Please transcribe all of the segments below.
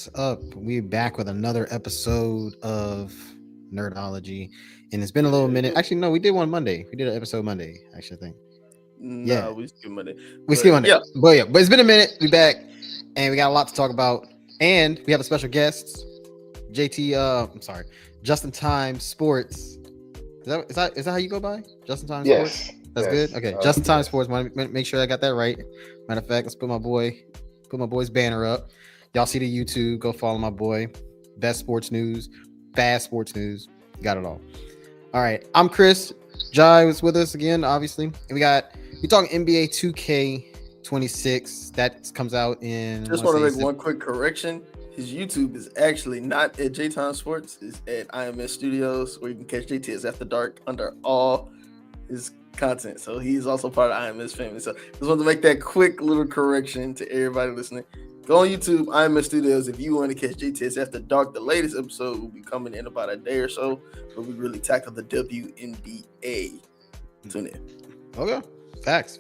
What's up? We're back with another episode of Nerdology, and it's been a little minute. Actually, no, we did one Monday. We did an episode Monday. Actually, I think. No, we skipped Monday. We skipped Monday. But it's been a minute. We back, and we got a lot to talk about. And we have a special guest, JustinTime Sports. Is that how you go by? JustinTime Sports? That's good. Okay, JustinTime Sports. Want to make sure I got that right. Matter of fact, let's put my boy's banner up. Y'all see the YouTube. Go follow my boy. Best sports news, fast sports news. Got it all. All right. I'm Chris. Jai was with us again, obviously. And we're talking NBA 2K26. That comes out in. Just want to make one quick correction. His YouTube is actually not at JTime Sports. It's at IMS Studios, where you can catch JTS After Dark under all his content. So he's also part of IMS family. So just wanted to make that quick little correction to everybody listening. Go on YouTube, IMS Studios, if you want to catch JTS After Dark. The latest episode will be coming in about a day or so, but we really tackle the WNBA. Tune in. Okay. Facts.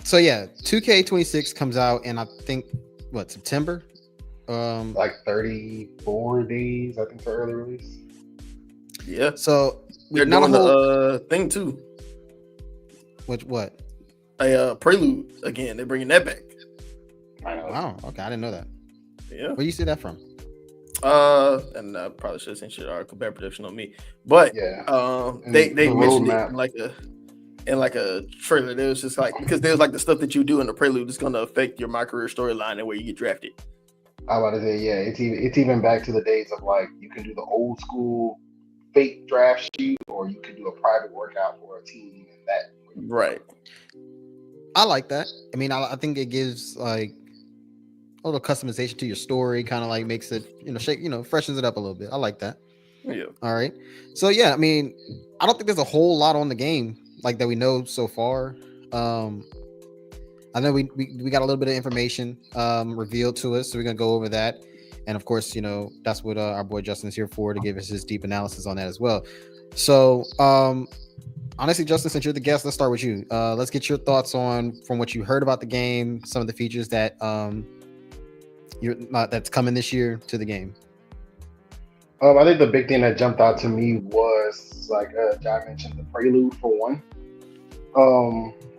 So yeah, 2K26 comes out in I think September? Like 34 days, I think, for early release. Yeah. So they're doing the thing too. What? A Prelude again. They're bringing that back. Wow. Okay, I didn't know that. Yeah. Where you see that from? And I probably should have sent you the article, bad prediction on me. But yeah, they mentioned it in like a trailer. There was just like, because there's like the stuff that you do in the Prelude is going to affect your My Career storyline and where you get drafted. I was about to say, yeah, it's even back to the days of like you can do the old school fake draft sheet, or you can do a private workout for a team, and that right. I like that. I mean, I think it gives like a little customization to your story, kind of like makes it, freshens it up a little bit. I like that. Yeah. All right. So yeah, I mean, I don't think there's a whole lot on the game like that we know so far. I know we got a little bit of information revealed to us, so we're gonna go over that. And of course, that's what our boy Justin is here for, to give us his deep analysis on that as well. So honestly, Justin, since you're the guest, let's start with you. Let's get your thoughts from what you heard about the game, some of the features that that's coming this year to the game. I think the big thing that jumped out to me was, like Jai mentioned, the Prelude for one,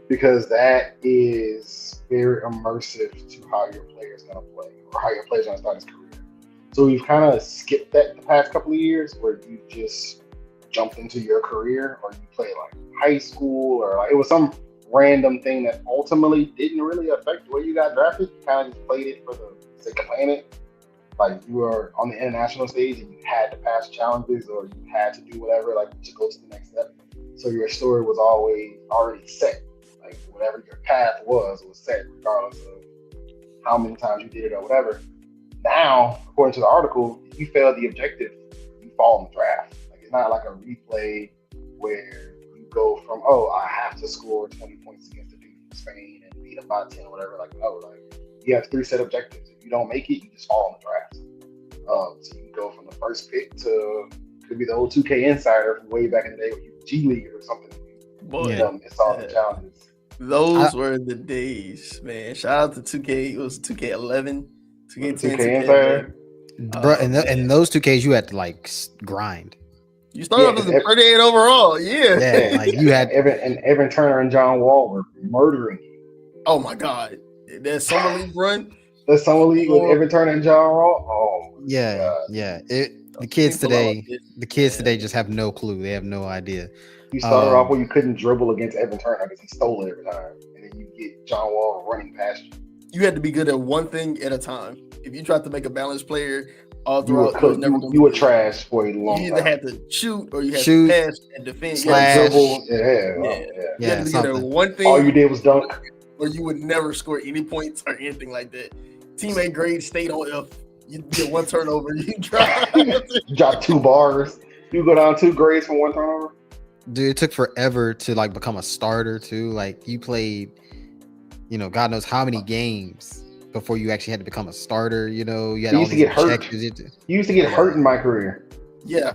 because that is very immersive to how your player's gonna play, or how your player's gonna start his career. So we've kind of skipped that the past couple of years, where you just jumped into your career, or you play like high school, or like it was some random thing that ultimately didn't really affect the way you got drafted. You kind of just played it for the sake of playing it. Like you were on the international stage and you had to pass challenges, or you had to do whatever, like to go to the next step. So your story was always already set. Like whatever your path was set, regardless of how many times you did it or whatever. Now, according to the article, if you fail the objective, you fall in the draft. Like it's not like a replay where you go from, I have to score 20 points against the dude from Spain and beat them by 10 or whatever. Like, no, like you have 3 set objectives. If you don't make it, you just fall in the draft. So you can go from the first pick to, could be the old 2K Insider from way back in the day, where you were G League or something. It's all the challenges. Those were the days, man. Shout out to 2K. It was 2K11, 2K10, 2K Insider. Bro, and those 2Ks you had to like grind. You started off as a 38 overall, yeah. Like you had Evan Turner and John Wall were murdering you. Oh my God, that summer league run. The summer league with Evan Turner and John Wall. Oh yeah. The kids today just have no clue. They have no idea. You started off where you couldn't dribble against Evan Turner because he stole it every time, and then you get John Wall running past you. You had to be good at one thing at a time. If you tried to make a balanced player all you were trash for a long time. You either had to shoot, or you had to pass and defend. Slash. You had to be good at one thing. All you did was dunk. Or you would never score any points or anything like that. Teammate grade stayed on F. You get one turnover, you drop 2 bars. You go down 2 grades from 1 turnover. Dude, it took forever to like become a starter too. Like you played, God knows how many games before you actually had to become a starter. You had all these objectives. You used to get hurt in my career. Yeah.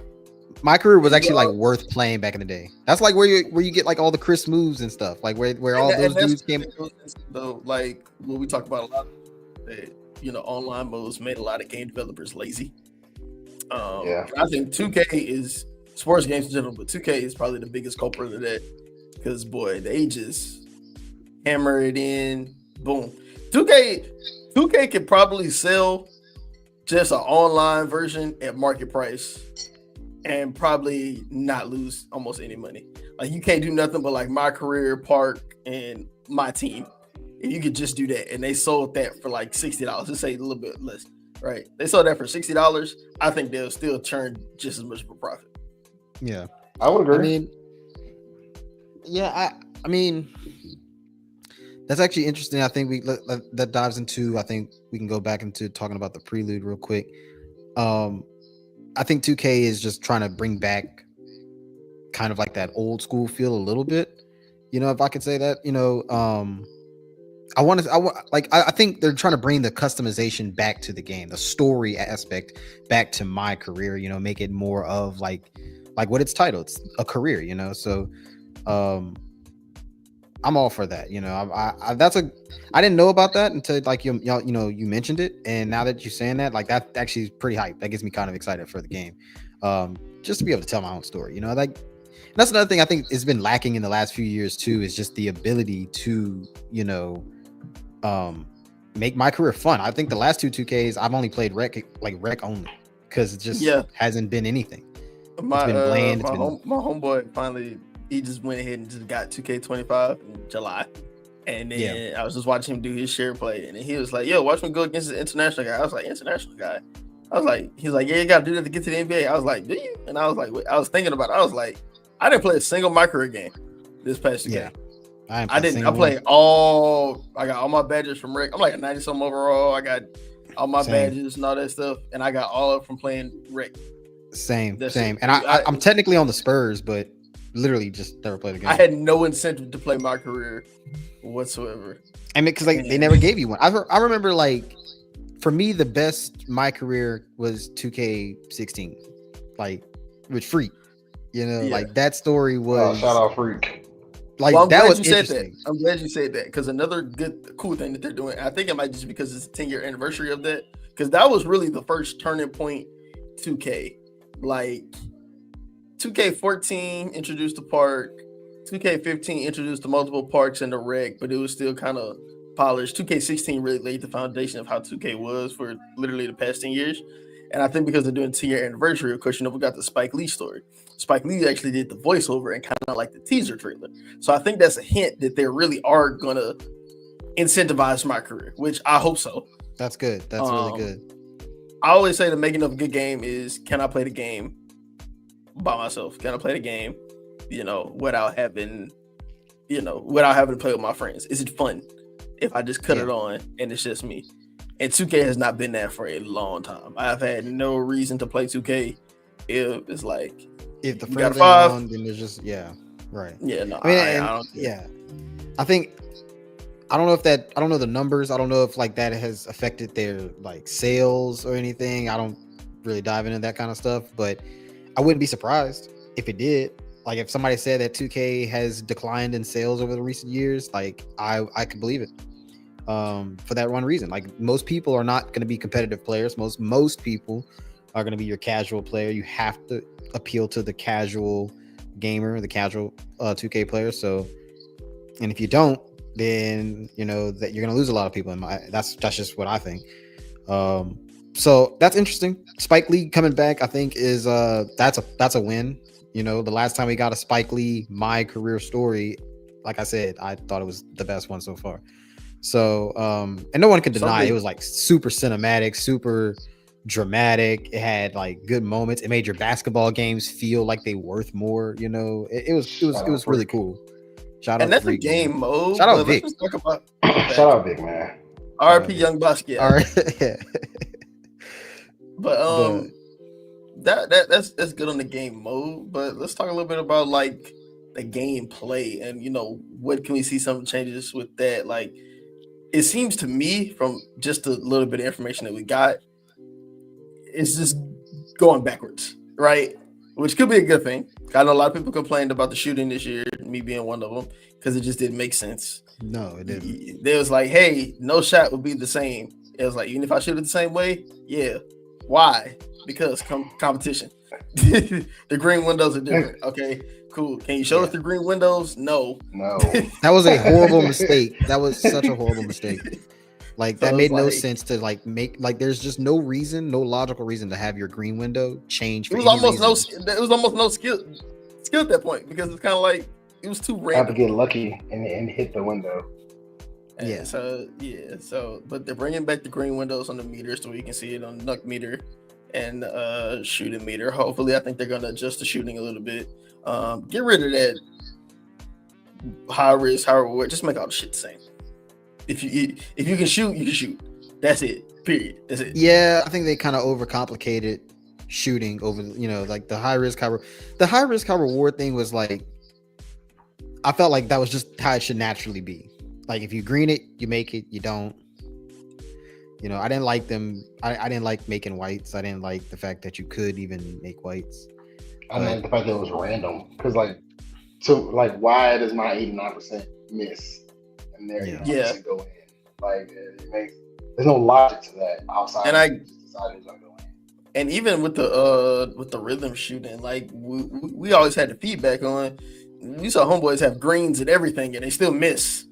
My career was actually like worth playing back in the day. That's like where you get like all the Chris moves and stuff, like where all those dudes came. Though, like what we talk about a lot, online modes made a lot of game developers lazy. Yeah. I think 2K is sports games in general, but 2K is probably the biggest culprit of that because boy, they just hammer it in, boom. 2K could probably sell just an online version at market price and probably not lose almost any money. Like you can't do nothing but like My Career, Park, and My Team. If you could just do that, and they sold that for like $60, let's say a little bit less, right? They sold that for $60. I think they'll still churn just as much of a profit. Yeah, I would agree. I mean, yeah, I mean, that's actually interesting. I think that dives into. I think we can go back into talking about the prelude real quick. I think 2K is just trying to bring back kind of like that old school feel a little bit. If I could say that. I think they're trying to bring the customization back to the game, the story aspect back to My Career. Make it more of like what it's titled. It's a career. So, I'm all for that. I didn't know about that until like you mentioned it, and now that you're saying that, like that actually is pretty hype. That gets me kind of excited for the game, just to be able to tell my own story. Like that's another thing I think has been lacking in the last few years too, is just the ability to make My Career fun. I think the last 2Ks I've only played rec only because it just hasn't been anything. It's been bland. My homeboy finally. He just went ahead and just got 2K25 in July. And then I was just watching him do his share play. And then he was like, yo, watch me go against this international guy. I was like, international guy? I was like, he's like, yeah, you got to do that to get to the NBA. I was like, do you? And I was like, wait, I was thinking about it. I was like, I didn't play a single My Career game this past year. I didn't. I played I got all my badges from Rec. I'm like a 90-something overall. I got all my badges and all that stuff. And I got all up from playing Rec. Same. And I'm technically on the Spurs, but literally just never played a game. I had no incentive to play My Career whatsoever. I mean, because they never gave you one. I remember like for me the best My Career was 2K16, like with Freak. Like that story was. Shout out Freak. Like that was interesting. I'm glad you said that because another cool thing that they're doing. I think it might just because it's a 10-year anniversary of that, because that was really the first turning point. 2K, like. 2K14 introduced the park. 2K15 introduced the multiple parks and the rec, but it was still kind of polished. 2K16 really laid the foundation of how 2K was for literally the past 10 years. And I think because they're doing 10-year anniversary, of course, we got the Spike Lee story. Spike Lee actually did the voiceover and kind of like the teaser trailer. So I think that's a hint that they really are going to incentivize My Career, which I hope so. That's good. That's really good. I always say the making of a good game is, can I play the game by myself? Can I play the game, without having to play with my friends? Is it fun if I just cut it on and it's just me? And 2K has not been that for a long time. I've had no reason to play 2K if it's like if the friends are on, then there's just right. Yeah, no. I think I don't know the numbers. I don't know if like that has affected their like sales or anything. I don't really dive into that kind of stuff, but I wouldn't be surprised if it did. Like if somebody said that 2K has declined in sales over the recent years, like I could believe it. For that one reason, like most people are not going to be competitive players. Most people are going to be your casual player. You have to appeal to the casual gamer, the casual 2K player. So, and if you don't, then that you're going to lose a lot of people. That's just what I think. So that's interesting. Spike Lee coming back, I think, is that's a win. The last time we got a Spike Lee My Career story, like I said, I thought it was the best one so far. So and no one can deny it was like super cinematic, super dramatic. It had like good moments. It made your basketball games feel like they worth more. It was really cool. Shout out, that's Freak, a game mode. Shout out Vic. Shout out Vic, man. RP Young Basket. All right. Yeah. But that's good on the game mode. But let's talk a little bit about like the gameplay and what can we see some changes with that. Like it seems to me from just a little bit of information that we got, it's just going backwards, right? Which could be a good thing. I know a lot of people complained about the shooting this year, me being one of them, because it just didn't make sense. No, it didn't. They was like, hey, no shot would be the same It was like, even if I shoot it the same way, yeah. Why? Because competition. The green windows are different. Okay, cool. Can you show us the green windows? No. That was a horrible mistake. That was such a horrible mistake. Like that made no sense to make there's just no reason, no logical reason to have your green window change. It was almost no skill at that point, because it's kind of like it was too random. Have to get lucky and hit the window. And but they're bringing back the green windows on the meter so you can see it on the NUC meter and shooting meter. Hopefully, I think they're gonna adjust the shooting a little bit. Get rid of that high risk, high reward. Just make all the shit the same. If you can shoot, you can shoot. That's it. Period. That's it. Yeah, I think they kind of overcomplicated shooting over, like the high risk, high reward thing was like, I felt like that was just how it should naturally be. Like if you green it, you make it. You don't. I didn't like them. I didn't like making whites. I didn't like the fact that you could even make whites. I didn't like the fact that it was random. Because why does my 89% miss? And there you go in. Like there's no logic to that outside. And I decided to go in. And even with the rhythm shooting, like we always had the feedback on. We saw homeboys have greens and everything, and they still miss.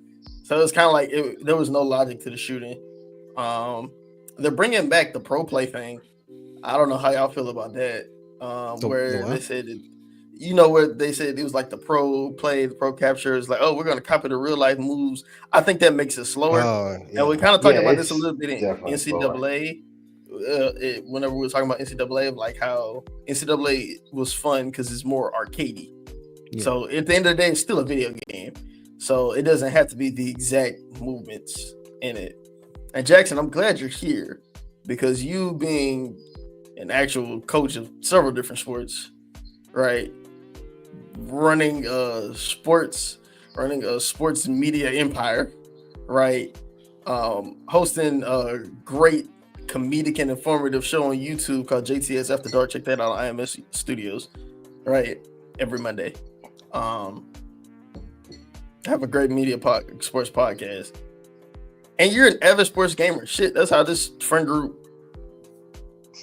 So it's kind of like there was no logic to the shooting. They're bringing back the pro play thing. I don't know how y'all feel about that. They said where they said it was like the pro play, the pro capture is like, oh, we're going to copy the real life moves. I think that makes it slower. And we kind of talked about this a little bit in NCAA. Whenever we were talking about NCAA, of like how NCAA was fun because it's more arcadey. Yeah. So at the end of the day, it's still a video game. So it doesn't have to be the exact movements in it. And Jackson, I'm glad you're here because you being an actual coach of several different sports, right? Running a sports media empire, right? Hosting a great comedic and informative show on YouTube called JTS After Dark. Check that out on IMS Studios, right? Every Monday. Have a great sports podcast. And you're an avid sports gamer. Shit, that's how this friend group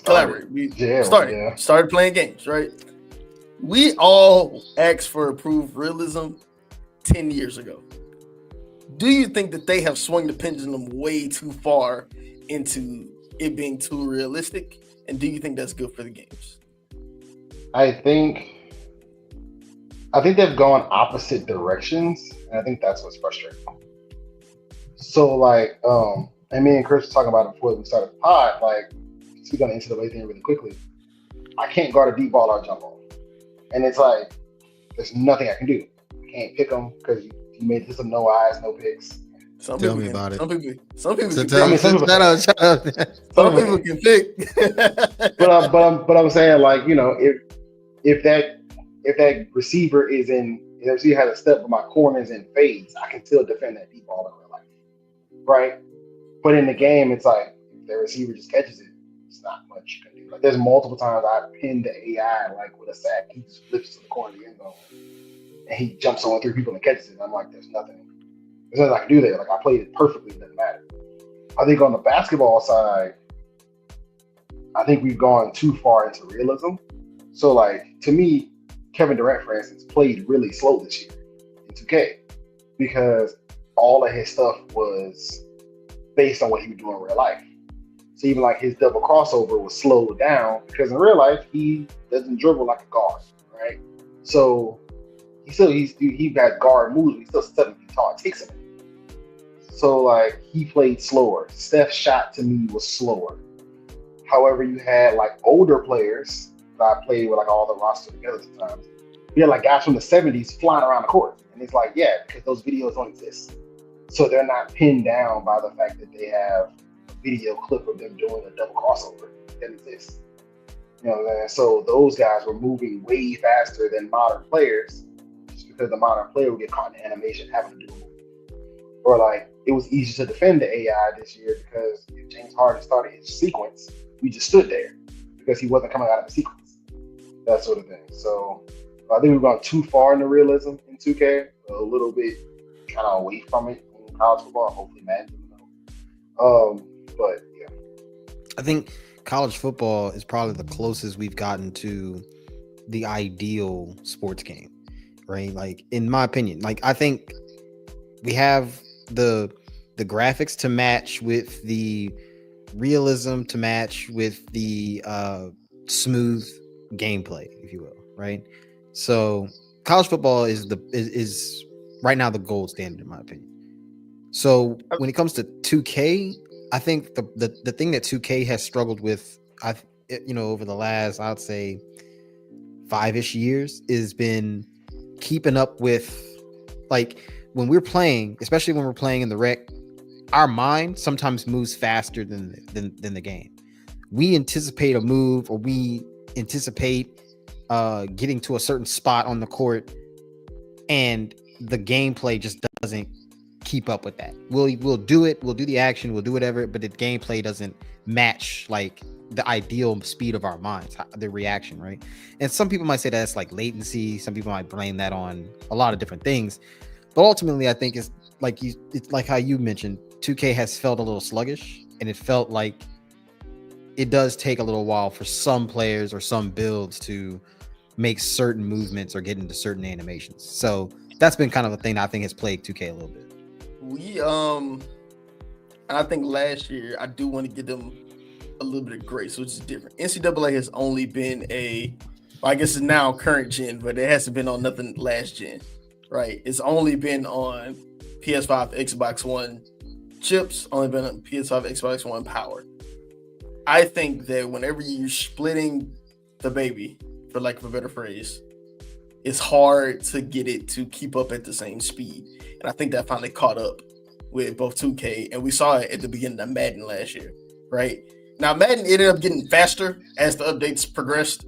collaborated. We started playing games, right? We all asked for approved realism 10 years ago. Do you think that they have swung the pendulum way too far into it being too realistic? And do you think that's good for the games? I think they've gone opposite directions, and I think that's what's frustrating. So, and me and Chris were talking about it before we started the pod, speak on the NCAA thing really quickly. I can't guard a deep ball or jump ball. And it's like, there's nothing I can do. I can't pick them because you made this no eyes, no picks. Tell me about it. Some people can pick. But I'm saying, if that receiver is in, if he has a step with my corners and fades, I can still defend that deep ball in real life, right? But in the game, it's like if the receiver just catches it, it's not much you can do. Like there's multiple times I pinned the AI with a sack, he just flips to the corner of the end zone, and he jumps on 3 people and catches it. And I'm like, there's nothing I can do there. Like I played it perfectly, it doesn't matter. I think on the basketball side, I think we've gone too far into realism. So to me, Kevin Durant, for instance, played really slow this year in 2K because all of his stuff was based on what he would do in real life. So even his double crossover was slowed down because in real life he doesn't dribble like a guard, right? So he got guard moves, but he's still 7 feet tall. It takes him. So he played slower. Steph's shot to me was slower. However, you had older players. I played with all the roster together sometimes. We had guys from the 70s flying around the court. And it's because those videos don't exist. So they're not pinned down by the fact that they have a video clip of them doing a double crossover. It doesn't exist. You know what I'm saying? So those guys were moving way faster than modern players just because the modern player would get caught in the animation having to do a move. Or it was easy to defend the AI this year because if James Harden started his sequence, we just stood there because he wasn't coming out of the sequence. That sort of thing. So I think we've gone too far into realism in 2K, a little bit kind of away from it in college football. Hopefully, Madden doesn't know. But I think college football is probably the closest we've gotten to the ideal sports game, right? Like, in my opinion, like, I think we have the graphics to match with the realism to match with the smooth gameplay, if you will, right? So college football is right now the gold standard, in my opinion. So when it comes to 2K, I think the thing that 2K has struggled with, over the last, I'd say 5-ish years, has been keeping up with, like, when we're playing, especially when we're playing in the rec, our mind sometimes moves faster than the game. We anticipate a move, or we anticipate getting to a certain spot on the court, and the gameplay just doesn't keep up with that. We'll do it, we'll do the action, we'll do whatever, but the gameplay doesn't match like the ideal speed of our minds, the reaction, right? And some people might say that's like latency. Some people might blame that on a lot of different things. But ultimately, I think it's like how you mentioned, 2K has felt a little sluggish, and it felt like it does take a little while for some players or some builds to make certain movements or get into certain animations. So that's been kind of a thing that I think has plagued 2K a little bit. I think last year, I do want to give them a little bit of grace, which is different. NCAA has only been I guess it's now current gen, but it hasn't been on nothing last gen. Right, it's only been on PS5, Xbox One chips, only been on PS5, Xbox One power. I think that whenever you're splitting the baby, for lack of a better phrase, it's hard to get it to keep up at the same speed. And I think that finally caught up with both 2K, and we saw it at the beginning of Madden last year, right? Now, Madden ended up getting faster as the updates progressed.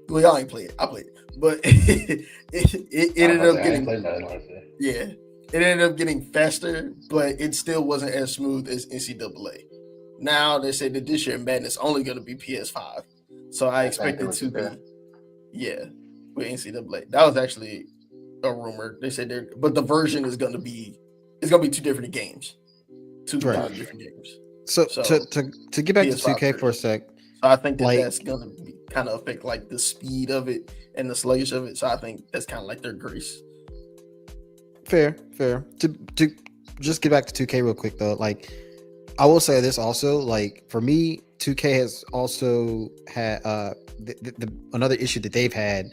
Well, y'all ain't played it. I played it. But it ended up getting it ended up getting faster, but it still wasn't as smooth as NCAA. Now they say that this year Madden is only going to be PS5, so I expect it to be with NCAA. That was actually a rumor. They said but the version is going to be two different games, different games. So to get back to 2K for a sec. So I think that's going to kind of affect like the speed of it and the sluggish of it. So I think that's kind of like their grace. Fair. To just get back to 2K real quick though, like I will say this also, like for me, 2K has also had another issue that they've had.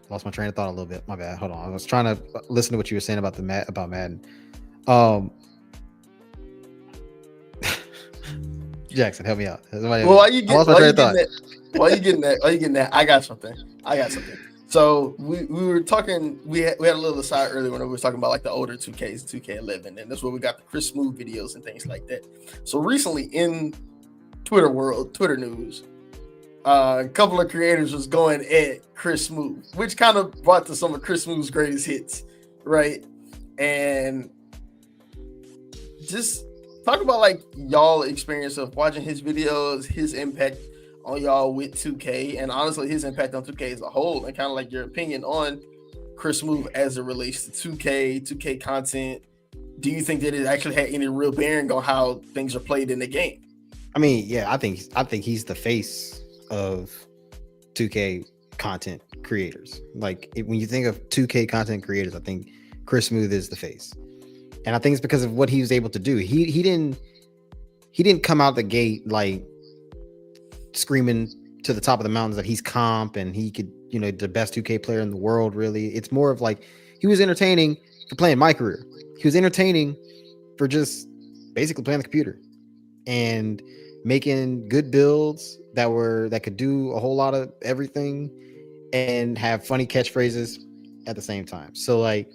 Lost my train of thought a little bit. My bad. Hold on. I was trying to listen to what you were saying about about Madden. Jackson, help me out. While you getting that, I got something. So we were talking. We had a little aside earlier when we were talking about like the older 2Ks, 2K11, and that's where we got the Chris Smooth videos and things like that. So recently in Twitter news, a couple of creators was going at Chris Smooth, which kind of brought to some of Chris Smooth's greatest hits, right? And just talk about like y'all experience of watching his videos, his impact on y'all with 2K, and honestly his impact on 2K as a whole, and kind of like your opinion on Chris Smooth as it relates to 2K content. Do you think that it actually had any real bearing on how things are played in the game? I mean, yeah, I think he's the face of 2K content creators. Like when you think of 2K content creators, I think Chris Smooth is the face. And I think it's because of what he was able to do. He didn't come out the gate like screaming to the top of the mountains that he's comp and he could, the best 2K player in the world, really. It's more of like he was entertaining for playing my career. He was entertaining for just basically playing the computer and making good builds that could do a whole lot of everything and have funny catchphrases at the same time. So like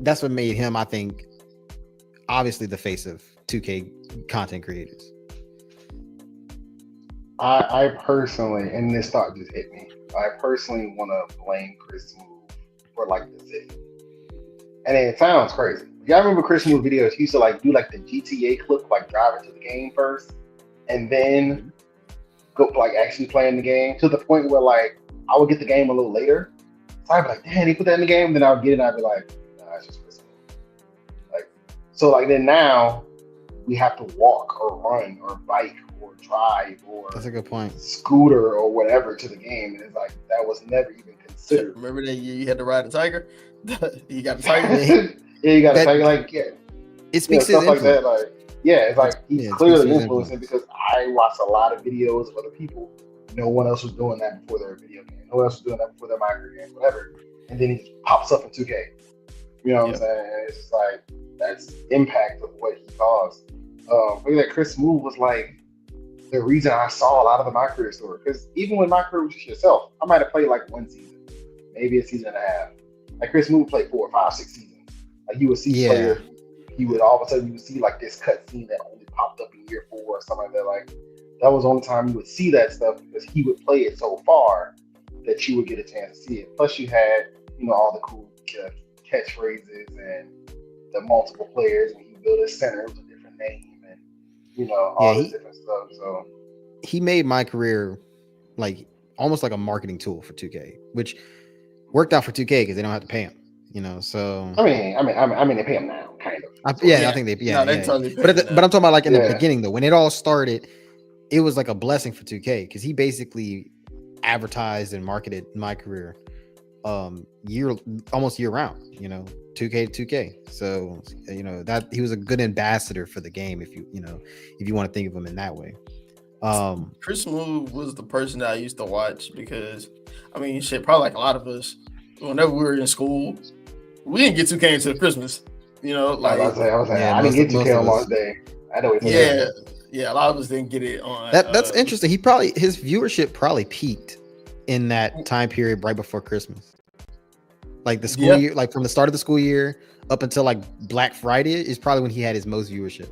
that's what made him, I think, obviously the face of 2K content creators. I personally, and this thought just hit me, I personally want to blame Chris Smooth for like the city. And it sounds crazy. Y'all remember Chris Smooth videos? He used to like do like the GTA clip, like drive into the game first, and then go like actually playing the game, to the point where like I would get the game a little later. So I'd be like, damn, he put that in the game. Then I would get it and I'd be like, nah, it's just Chris Smooth. Like, So like then now we have to walk or run or bike or drive or That's a good point. scooter or whatever to the game, and it's like that was never even considered. Remember that year you had to ride a tiger? You got a tiger? Yeah, you got to That- take like It speaks to stuff his like that. influence. Like it's like he's Yeah, it clearly speaks to his influencing because I watched a lot of videos of other people. No one else was doing that before their video game. No one else was doing that before their micro game, whatever. And then he just pops up in 2K. You know what I'm saying? And it's just like that's impact of what he caused. Look at that. Chris Smoove was like the reason I saw a lot of the My Career story. Because even when My Career was just yourself, I might have played like one season, maybe a season and a half. Like Chris Smoove played 4, 5, 6 seasons. Like you would see player, he would all of a sudden you would see like this cut scene that only popped up in year 4 or something like that. Like that was the only time you would see that stuff because he would play it so far that you would get a chance to see it. Plus you had all the cool catchphrases and the multiple players when he built his center with a different name and all this different stuff. So he made My Career like almost like a marketing tool for 2K, which worked out for 2K because they don't have to pay him. So I mean they pay him now, kind of. I think they totally but I'm talking about like in the Yeah. beginning though, when it all started, it was like a blessing for 2K because he basically advertised and marketed My Career almost year round, 2K to 2K. So that he was a good ambassador for the game if you want to think of him in that way. Chris Smoove was the person that I used to watch because probably like a lot of us, whenever we were in school, we didn't get 2K until Christmas. I didn't get 2K on launch day. I know it. Yeah, a lot of us didn't get it on. That's interesting. His viewership probably peaked in that time period right before Christmas. Like the school year, like from the start of the school year up until like Black Friday is probably when he had his most viewership.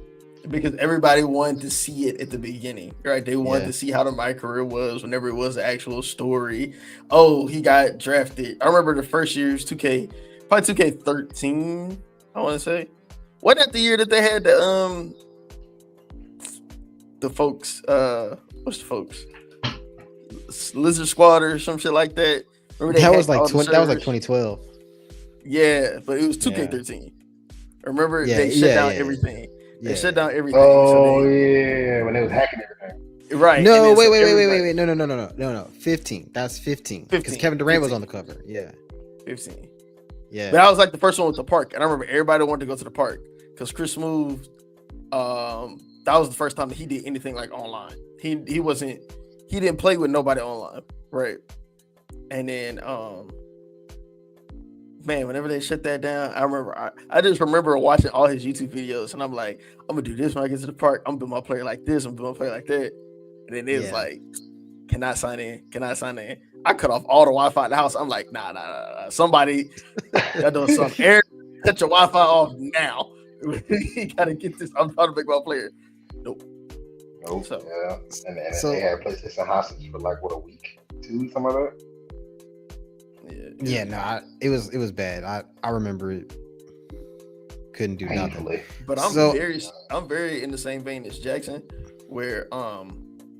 Because everybody wanted to see it at the beginning, right? They wanted to see how the My Career was whenever it was the actual story. Oh, he got drafted. I remember the first year's 2K, probably 2K13, I want to say. Wasn't that the year that they had the folks, what's the folks? Lizard Squad or some shit like that. That was like 2012. Yeah, but it was 2K13. Remember they shut down everything. They shut down everything. Oh yeah, when they was hacking everything. Right. No, wait. No. 15. That's 15. Because Kevin Durant was on the cover. Yeah. 15. Yeah. But I was like the first one with the park, and I remember everybody wanted to go to the park because Chris Smoove. That was the first time that he did anything like online. He didn't play with nobody online, right? And then whenever they shut that down, I just remember watching all his YouTube videos, and I'm like, I'm gonna do this when I get to the park. I'm gonna build my player like this. I'm building my player like that. And then it was like, can I sign in? I cut off all the Wi-Fi in the house. I'm like, nah. Somebody that doing something. Eric, cut your Wi-Fi off now. You gotta get this. I'm trying to make my player. Nope. So, yeah. And they had PlayStation hostage for like a week, 2, something like that. It was bad. I remember it. Couldn't do nothing. But I'm very in the same vein as Jackson, where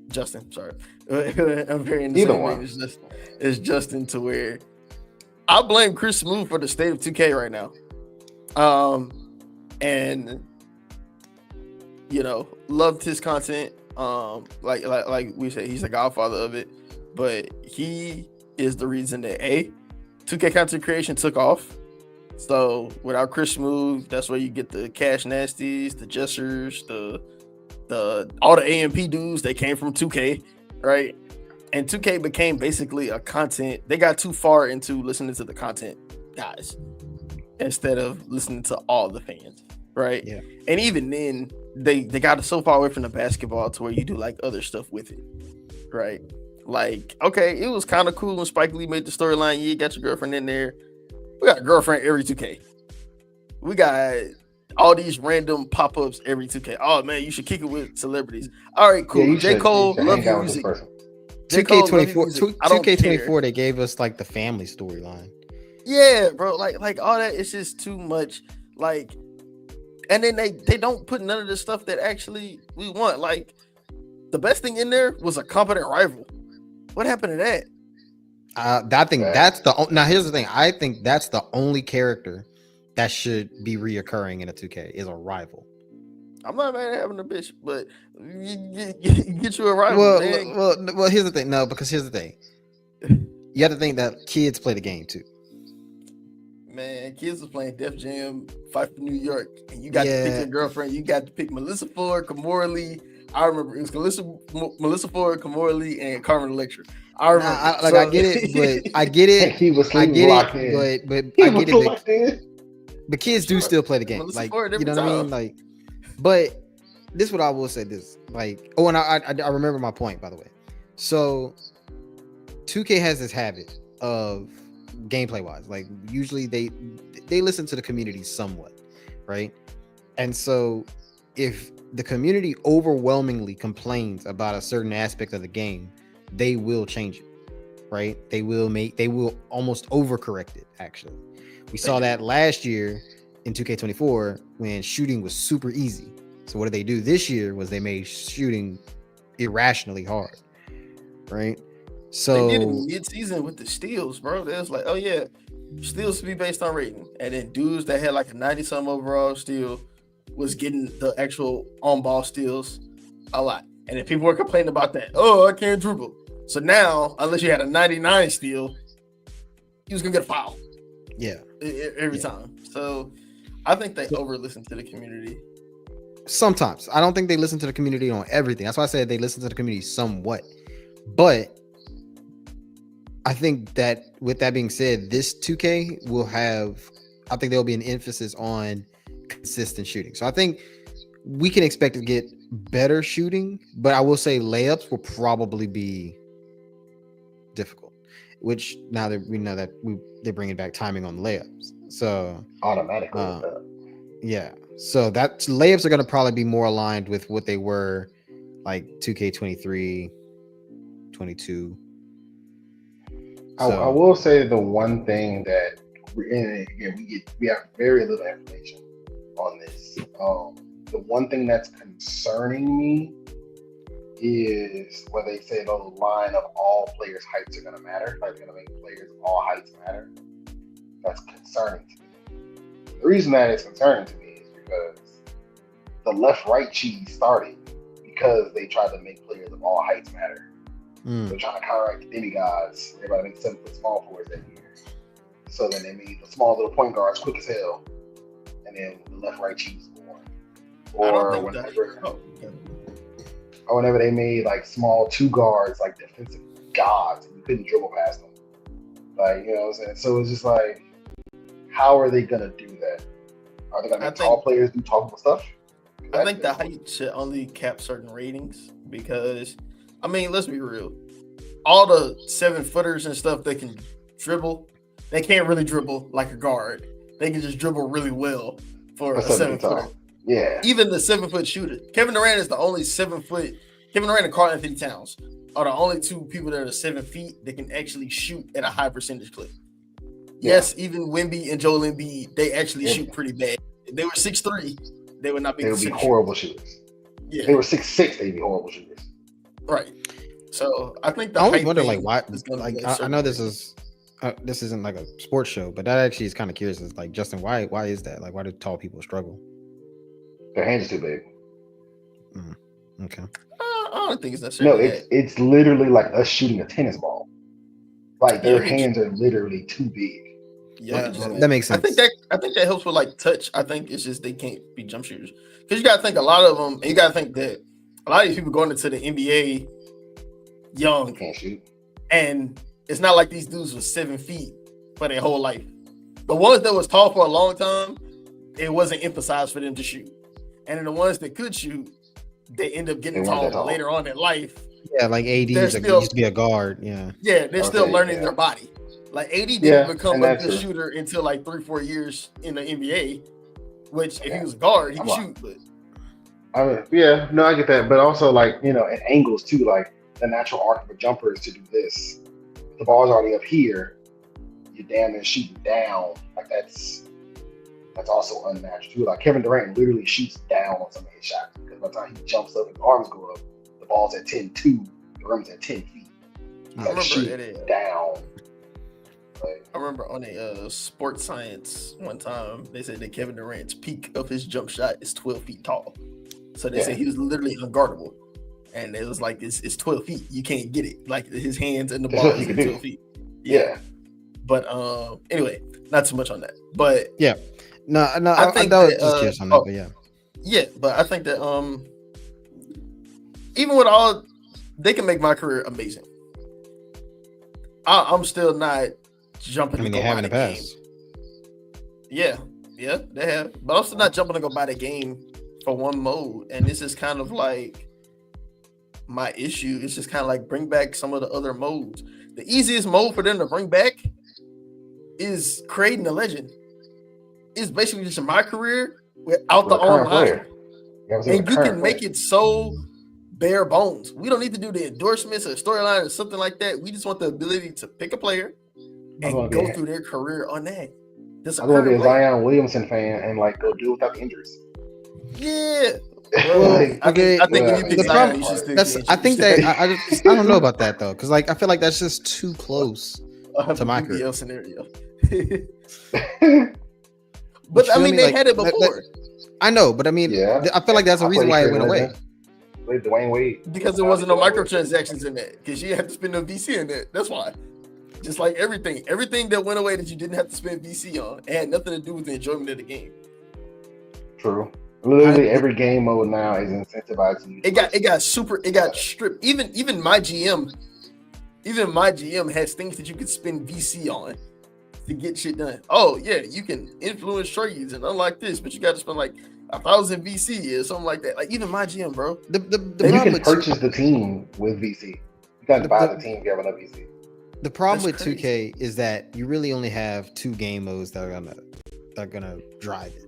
Justin. Sorry, I'm very in the same vein as Justin, to where I blame Chris Smoove for the state of 2K right now. And loved his content. Like we said, he's the godfather of it, but he is the reason that 2K content creation took off. So without Chris Smoove, that's where you get the Cash Nasties, the Jessers, all the AMP dudes that came from 2K, right? And 2K became basically a content. They got too far into listening to the content guys instead of listening to all the fans, right? Yeah. And even then, they got so far away from the basketball to where you do like other stuff with it, right? Like, okay, it was kind of cool when Spike Lee made the storyline. You got your girlfriend in there. We got a girlfriend every 2K. We got all these random pop-ups every 2K. Oh man, you should kick it with celebrities. All right, cool. J. Cole, love your music. 2K24, they gave us like the family storyline. Yeah, bro. Like all that is just too much. Like, and then they don't put none of the stuff that actually we want. Like, the best thing in there was a competent rival. What happened to that? Now here's the thing. I think that's the only character that should be reoccurring in a 2K is a rival. I'm not mad at having a bitch, but get you a rival, man. Well, here's the thing. No, because here's the thing. You have to think that kids play the game too. Man, kids was playing Def Jam, Fight for New York, and you got to pick your girlfriend. You got to pick Melissa Ford, Kimora Lee. I remember it was Melissa Ford, Kimora Lee, and Carmen Electra. I remember. I get it, but I get it. He was I get locked it, in. but He I was get it. locked in. But kids do still play the game, Melissa like Ford you know every what I mean, time. like. But this is what I will say. This like and I remember my point, by the way. So 2K has this habit of gameplay wise, like usually they listen to the community somewhat, right? And so if the community overwhelmingly complains about a certain aspect of the game, they will change it, right? They will almost overcorrect it. Actually, we saw that last year in 2K24 when shooting was super easy. So what did they do this year was they made shooting irrationally hard, right? So they did it mid-season with the steals, bro. They was like, oh yeah, steals to be based on rating. And then dudes that had like a 90-some overall steal was getting the actual on-ball steals a lot. And then people were complaining about that. Oh, I can't dribble. So now, unless you had a 99 steal, he was gonna get a foul. Yeah. Every time. So I think they over-listen to the community. Sometimes. I don't think they listen to the community on everything. That's why I said they listen to the community somewhat. But I think that with that being said, this 2K will have, I think there'll be an emphasis on consistent shooting. So I think we can expect to get better shooting, but I will say layups will probably be difficult, which now that we know that they're bringing back timing on the layups. So Automatically. yeah. So that layups are going to probably be more aligned with what they were like 2K23, 22. I will say the one thing that we have very little information on this. The one thing that's concerning me is when they say the line of all players' heights are going to matter. Like they're going to make players of all heights matter. That's concerning to me. The reason that it's concerning to me is because the left-right cheese started because they tried to make players of all heights matter. They're trying to counteract the demigods. Everybody makes 7 foot small forwards that year. So then they made the small little point guards quick as hell. And then the left-right cheese was born. Or whenever they made like small 2 guards, like defensive gods, and you couldn't dribble past them. Like, you know what I'm saying? So it's just like, how are they gonna do that? Are they gonna make tall players do tallable stuff? I think the height should only cap certain ratings because, I mean, let's be real. All the 7-footers and stuff that can dribble, they can't really dribble like a guard. They can just dribble really well for a 7-footer. Yeah. Even the 7-foot shooter. Kevin Durant is the only 7-foot. Kevin Durant and Karl Anthony Towns are the only 2 people that are 7 feet that can actually shoot at a high percentage clip. Yeah. Yes, even Wemby and Joel Embiid, they actually shoot pretty bad. If they were 6'3", they would not be. They would be horrible shooters. Yeah. If they were 6'6", they'd be horrible shooters. Right. So I think I always wonder, like, why? Like, I know this isn't like a sports show, but that actually is kind of curious. Is like, Justin, why is that? Like, why do tall people struggle? Their hands are too big. Okay. I don't think it's necessarily. No, it's literally like us shooting a tennis ball. Like their hands are literally too big. Yeah, that makes sense. I think that helps with like touch. I think it's just they can't be jump shooters because you got to think a lot of them. And you got to think that a lot of these people going into the NBA young can't shoot, and it's not like these dudes was 7 feet for their whole life. The ones that was tall for a long time, it wasn't emphasized for them to shoot, and then the ones that could shoot, they end up getting tall later on in life. Yeah, like AD used to be a guard. Yeah, they're still learning their body. Like AD didn't become a good shooter until like 3-4 years in the NBA. Which, if he was a guard, he could shoot. But I get that. But also, like, you know, at angles too. Like the natural arc of a jumper is to do this. The ball's already up here. You're damn near shooting down. Like that's also unnatural too. Like Kevin Durant literally shoots down on some of his shots because by the time he jumps up and the arms go up, the ball's at 10-2, the rim's at 10 feet. You gotta shoot it down. I remember on a sports science one time they said that Kevin Durant's peak of his jump shot is 12 feet tall. So they said he was literally unguardable, and it was like it's 12 feet. You can't get it. Like his hands and the ball is 12 feet. Yeah. But anyway, not too much on that. But no, I think was that, just curious on that, but but I think that even with all, they can make my career amazing. I'm still not jumping. I mean, to go they have buy in the the past. game. Yeah, they have. But I'm still not jumping to go buy the game for one mode. And this is kind of like my issue. It's just kind of like bring back some of the other modes. The easiest mode for them to bring back is creating a legend. It's basically just my career without the online. And you can make it so bare bones. We don't need to do the endorsements or storyline or something like that. We just want the ability to pick a player and go through their career on that. I'm going to be a Zion Williamson fan and like go do without the injuries. Yeah. Well, I think when you pick Zion, you should still I think that I don't know about that though, because like I feel like that's just too close to my career scenario. But I mean, they had it before. I know, but I mean, I feel like that's the reason why it went away. Dwayne Wade, because there wasn't no microtransactions in that, because you have to spend no VC in that. That's why. Just like everything that went away that you didn't have to spend VC on, it had nothing to do with the enjoyment of the game. True. Literally every game mode now is incentivizing. It got stripped. Even my GM has things that you could spend VC on to get shit done. Oh yeah, you can influence trades and unlike this, but you got to spend like 1,000 VC or something like that. Like even my GM, bro. And you can purchase the team with VC. You got to buy the team if you have enough VC. The problem with 2K is that you really only have two game modes that are gonna drive it,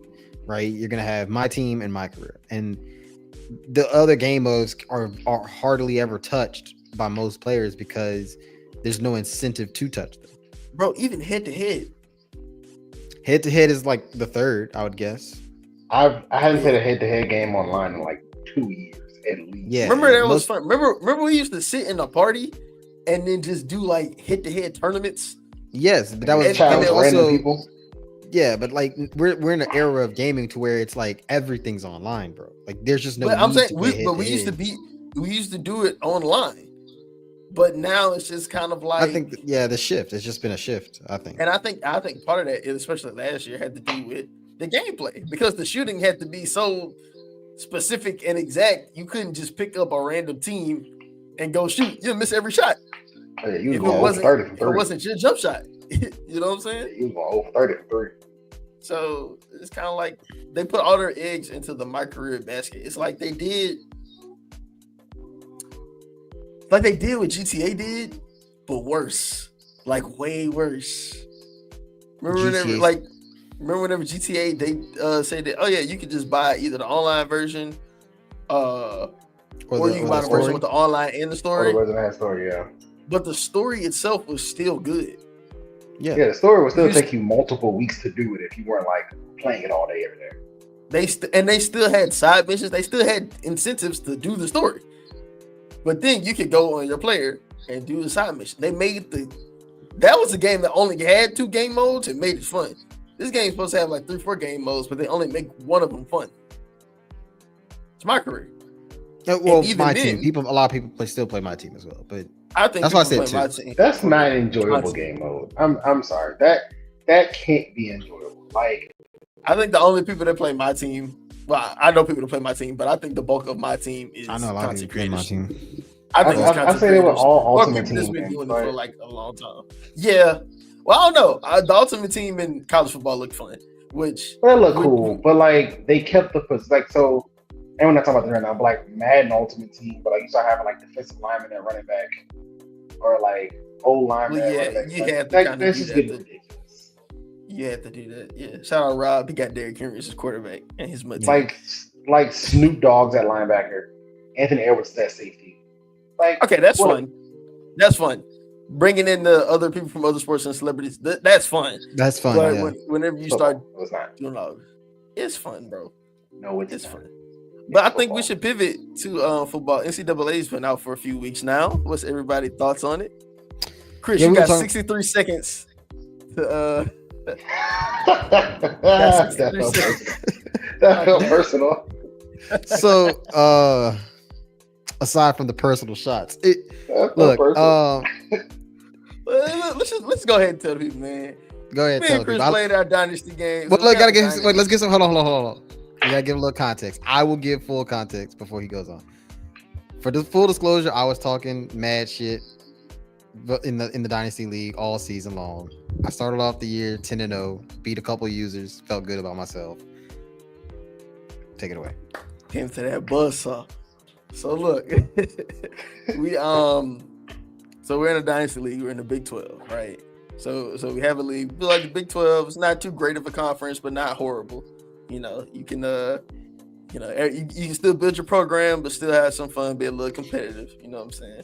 right? You're gonna have my team and my career, and the other game modes are hardly ever touched by most players because there's no incentive to touch them. Bro, even head to head is like the third, I would guess. I haven't played a head to head game online in like 2 years at least. Yeah, remember that was fun. Remember we used to sit in a party and then just do like head-to-head tournaments. Yes, but that was also people. Yeah, but like we're in an era of gaming to where it's like everything's online, bro. Like there's just no. But I'm saying, we used to do it online, but now it's just kind of like I think the shift. It's just been a shift. I think, and I think part of that, especially last year, had to do with the gameplay because the shooting had to be so specific and exact. You couldn't just pick up a random team and go shoot. You'll miss every shot. Yeah, if it wasn't your jump shot. You know what I'm saying? Yeah, you was going over 30 for 3. So it's kind of like they put all their eggs into the my career basket. It's like they did what GTA did, but worse. Like way worse. Remember whenever GTA they said that, oh yeah, you could just buy either the online version or you can buy the version with the online and the story. Or the version story, yeah. But the story itself was still good. Yeah, the story would still take you multiple weeks to do it if you weren't like playing it all day every day. They still had side missions. They still had incentives to do the story. But then you could go on your player and do the side mission. That was a game that only had 2 game modes and made it fun. This game's supposed to have like 3-4 game modes, but they only make one of them fun. It's my career. Well, my team. A lot of people still play my team as well, but I think that's why I said 2. That's not an enjoyable game mode. I'm sorry. That can't be enjoyable. Like I think the only people that play my team. Well, I know people that play my team, but I think the bulk of my team is. I know a lot of people play my team. I say they were all ultimate teams. Been doing it for like a long time. Yeah. Well, I don't know. The ultimate team in college football looked fun, which they look cool, but like they kept the like so. And we're not talking about the right now, but like Madden Ultimate Team, but like you start having like defensive lineman and running back, or like old lineman. Well, yeah, running back. you had to kind of do that. Ridiculous. You had to do that. Yeah. Shout out Rob. He got Derrick Henry as his quarterback and his mud. Like Snoop Dogg's at linebacker, Anthony Edwards at safety. Like okay, that's fun. That's fun. Bringing in the other people from other sports and celebrities, that's fun. That's fun. But yeah. Whenever you start doing all, it's fun, bro. No, it's fun. But I think we should pivot to football. NCAA's been out for a few weeks now. What's everybody's thoughts on it? Chris, you got 63 seconds to That's so personal. So, aside from the personal shots, That's look, so let's go ahead and tell the people, man. go ahead. Me tell and Chris people. played our dynasty games. But look, let's get some. Hold on. You gotta give a little context. I will give full context before he goes on. For the full disclosure, I was talking mad shit in the Dynasty League all season long. I started off the year 10-0, beat a couple users, felt good about myself. Take it away. Came to that buzzsaw. So look, so we're in a Dynasty League. We're in the Big 12, right? So we have a league. We feel like the Big 12 is not too great of a conference, but not horrible. You know, you can you can still build your program, but still have some fun, be a little competitive. You know what I'm saying?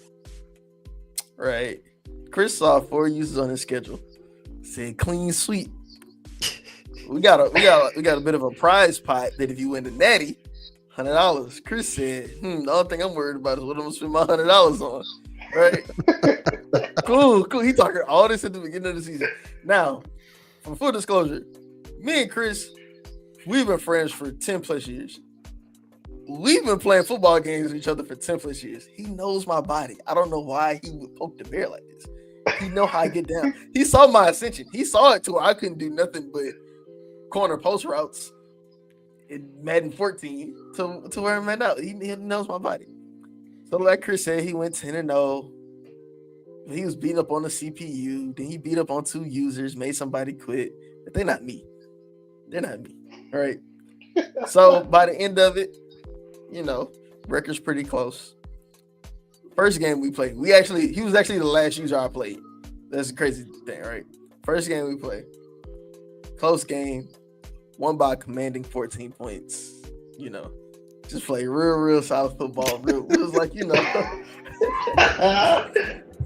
Right. Chris saw 4 users on his schedule. Said clean sweep. We got a bit of a prize pot that if you win the natty, $100. Chris said, the only thing I'm worried about is what I'm gonna spend my $100 on. Right? Cool. He talking all this at the beginning of the season. Now, for full disclosure, me and Chris, we've been friends for 10 plus years. We've been playing football games with each other for 10 plus years. He knows my body. I don't know why he would poke the bear like this. He know how I get down. He saw my ascension. He saw it to where I couldn't do nothing but corner post routes in Madden 14 to where I'm at now. He knows my body. So like Chris said, he went 10-0. He was beating up on the CPU. Then he beat up on 2 users, made somebody quit. But they're not me. All right. So by the end of it, record's pretty close. First game we played, he was actually the last user I played. That's a crazy thing, right? First game we played, close game, won by a commanding 14 points. Just play real solid football. It was like,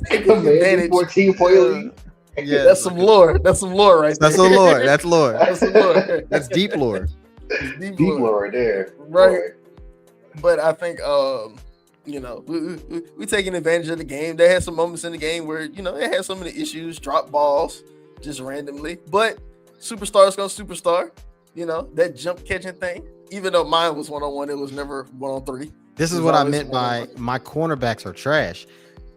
commanding 14 point lead. Yeah, that's some lore. That's some lore right there. That's some lore. That's lore. That's some lore. That's deep lore. Deep lore right there. Right. But I think we taking advantage of the game. They had some moments in the game where, they had some of the issues, drop balls just randomly. But superstar's gonna superstar, that jump catching thing. Even though mine was 1-on-1, it was never 1-on-3. This is what I meant by my cornerbacks are trash.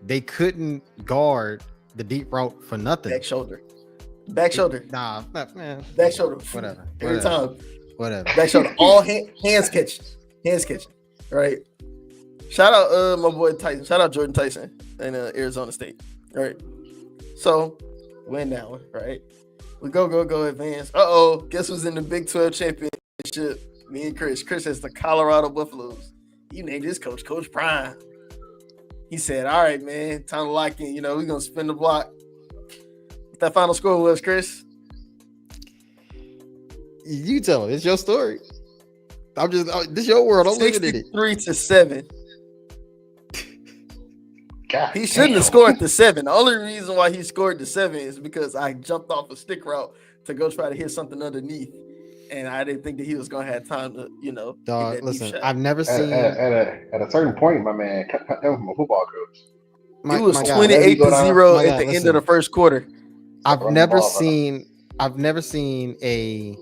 They couldn't guard the deep route for nothing. Back shoulder. Nah, man. Back shoulder. Whatever. Every time. Whatever. Back shoulder. All hands catching. Right. Shout out my boy Tyson. Shout out Jordan Tyson in Arizona State. All right. So win that one, right? We go advance. Guess who's in the Big 12 championship? Me and Chris. Chris has the Colorado Buffaloes. You named his coach Coach Prime. He said, all right, man, time to lock in. We're going to spin the block. What that final score was, Chris? You tell him. It's your story. This is your world. I'm looking at it. 63-7. God, he shouldn't have scored the 7. The only reason why he scored the 7 is because I jumped off a stick route to go try to hit something underneath. And I didn't think that he was going to have time to, Dog, listen, I've never seen... At a certain point, my man, cut him from a football coach. He was 28-0 at the end of the first quarter. I've never seen a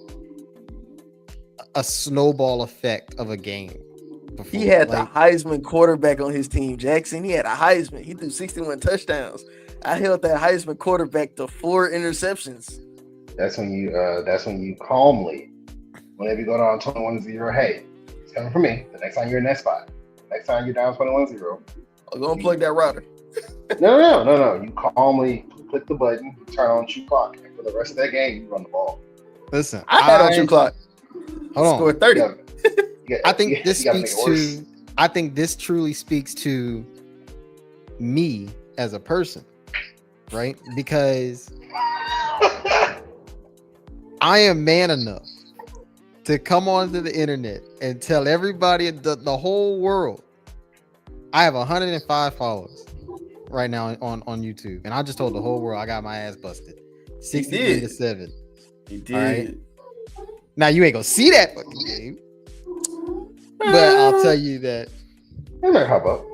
snowball effect of a game before. He had the Heisman quarterback on his team, Jackson. He had a Heisman. He threw 61 touchdowns. I held that Heisman quarterback to 4 interceptions. That's when you calmly, whenever you go down 21-0, hey, it's coming from me. The next time you're in that spot, next time you're down 21-0, I'm gonna plug that router. No. You calmly click the button, turn on shoot clock, and for the rest of that game, you run the ball. Listen, I had on shoot clock. Hold on. Scored 30. I think this truly speaks to me as a person, right? Because I am man enough to come onto the internet and tell everybody, the whole world, I have 105 followers right now on YouTube, and I just told the whole world I got my ass busted, 63-7. He did. Right? Now you ain't gonna see that fucking game, but I'll tell you that. Hey, hop up.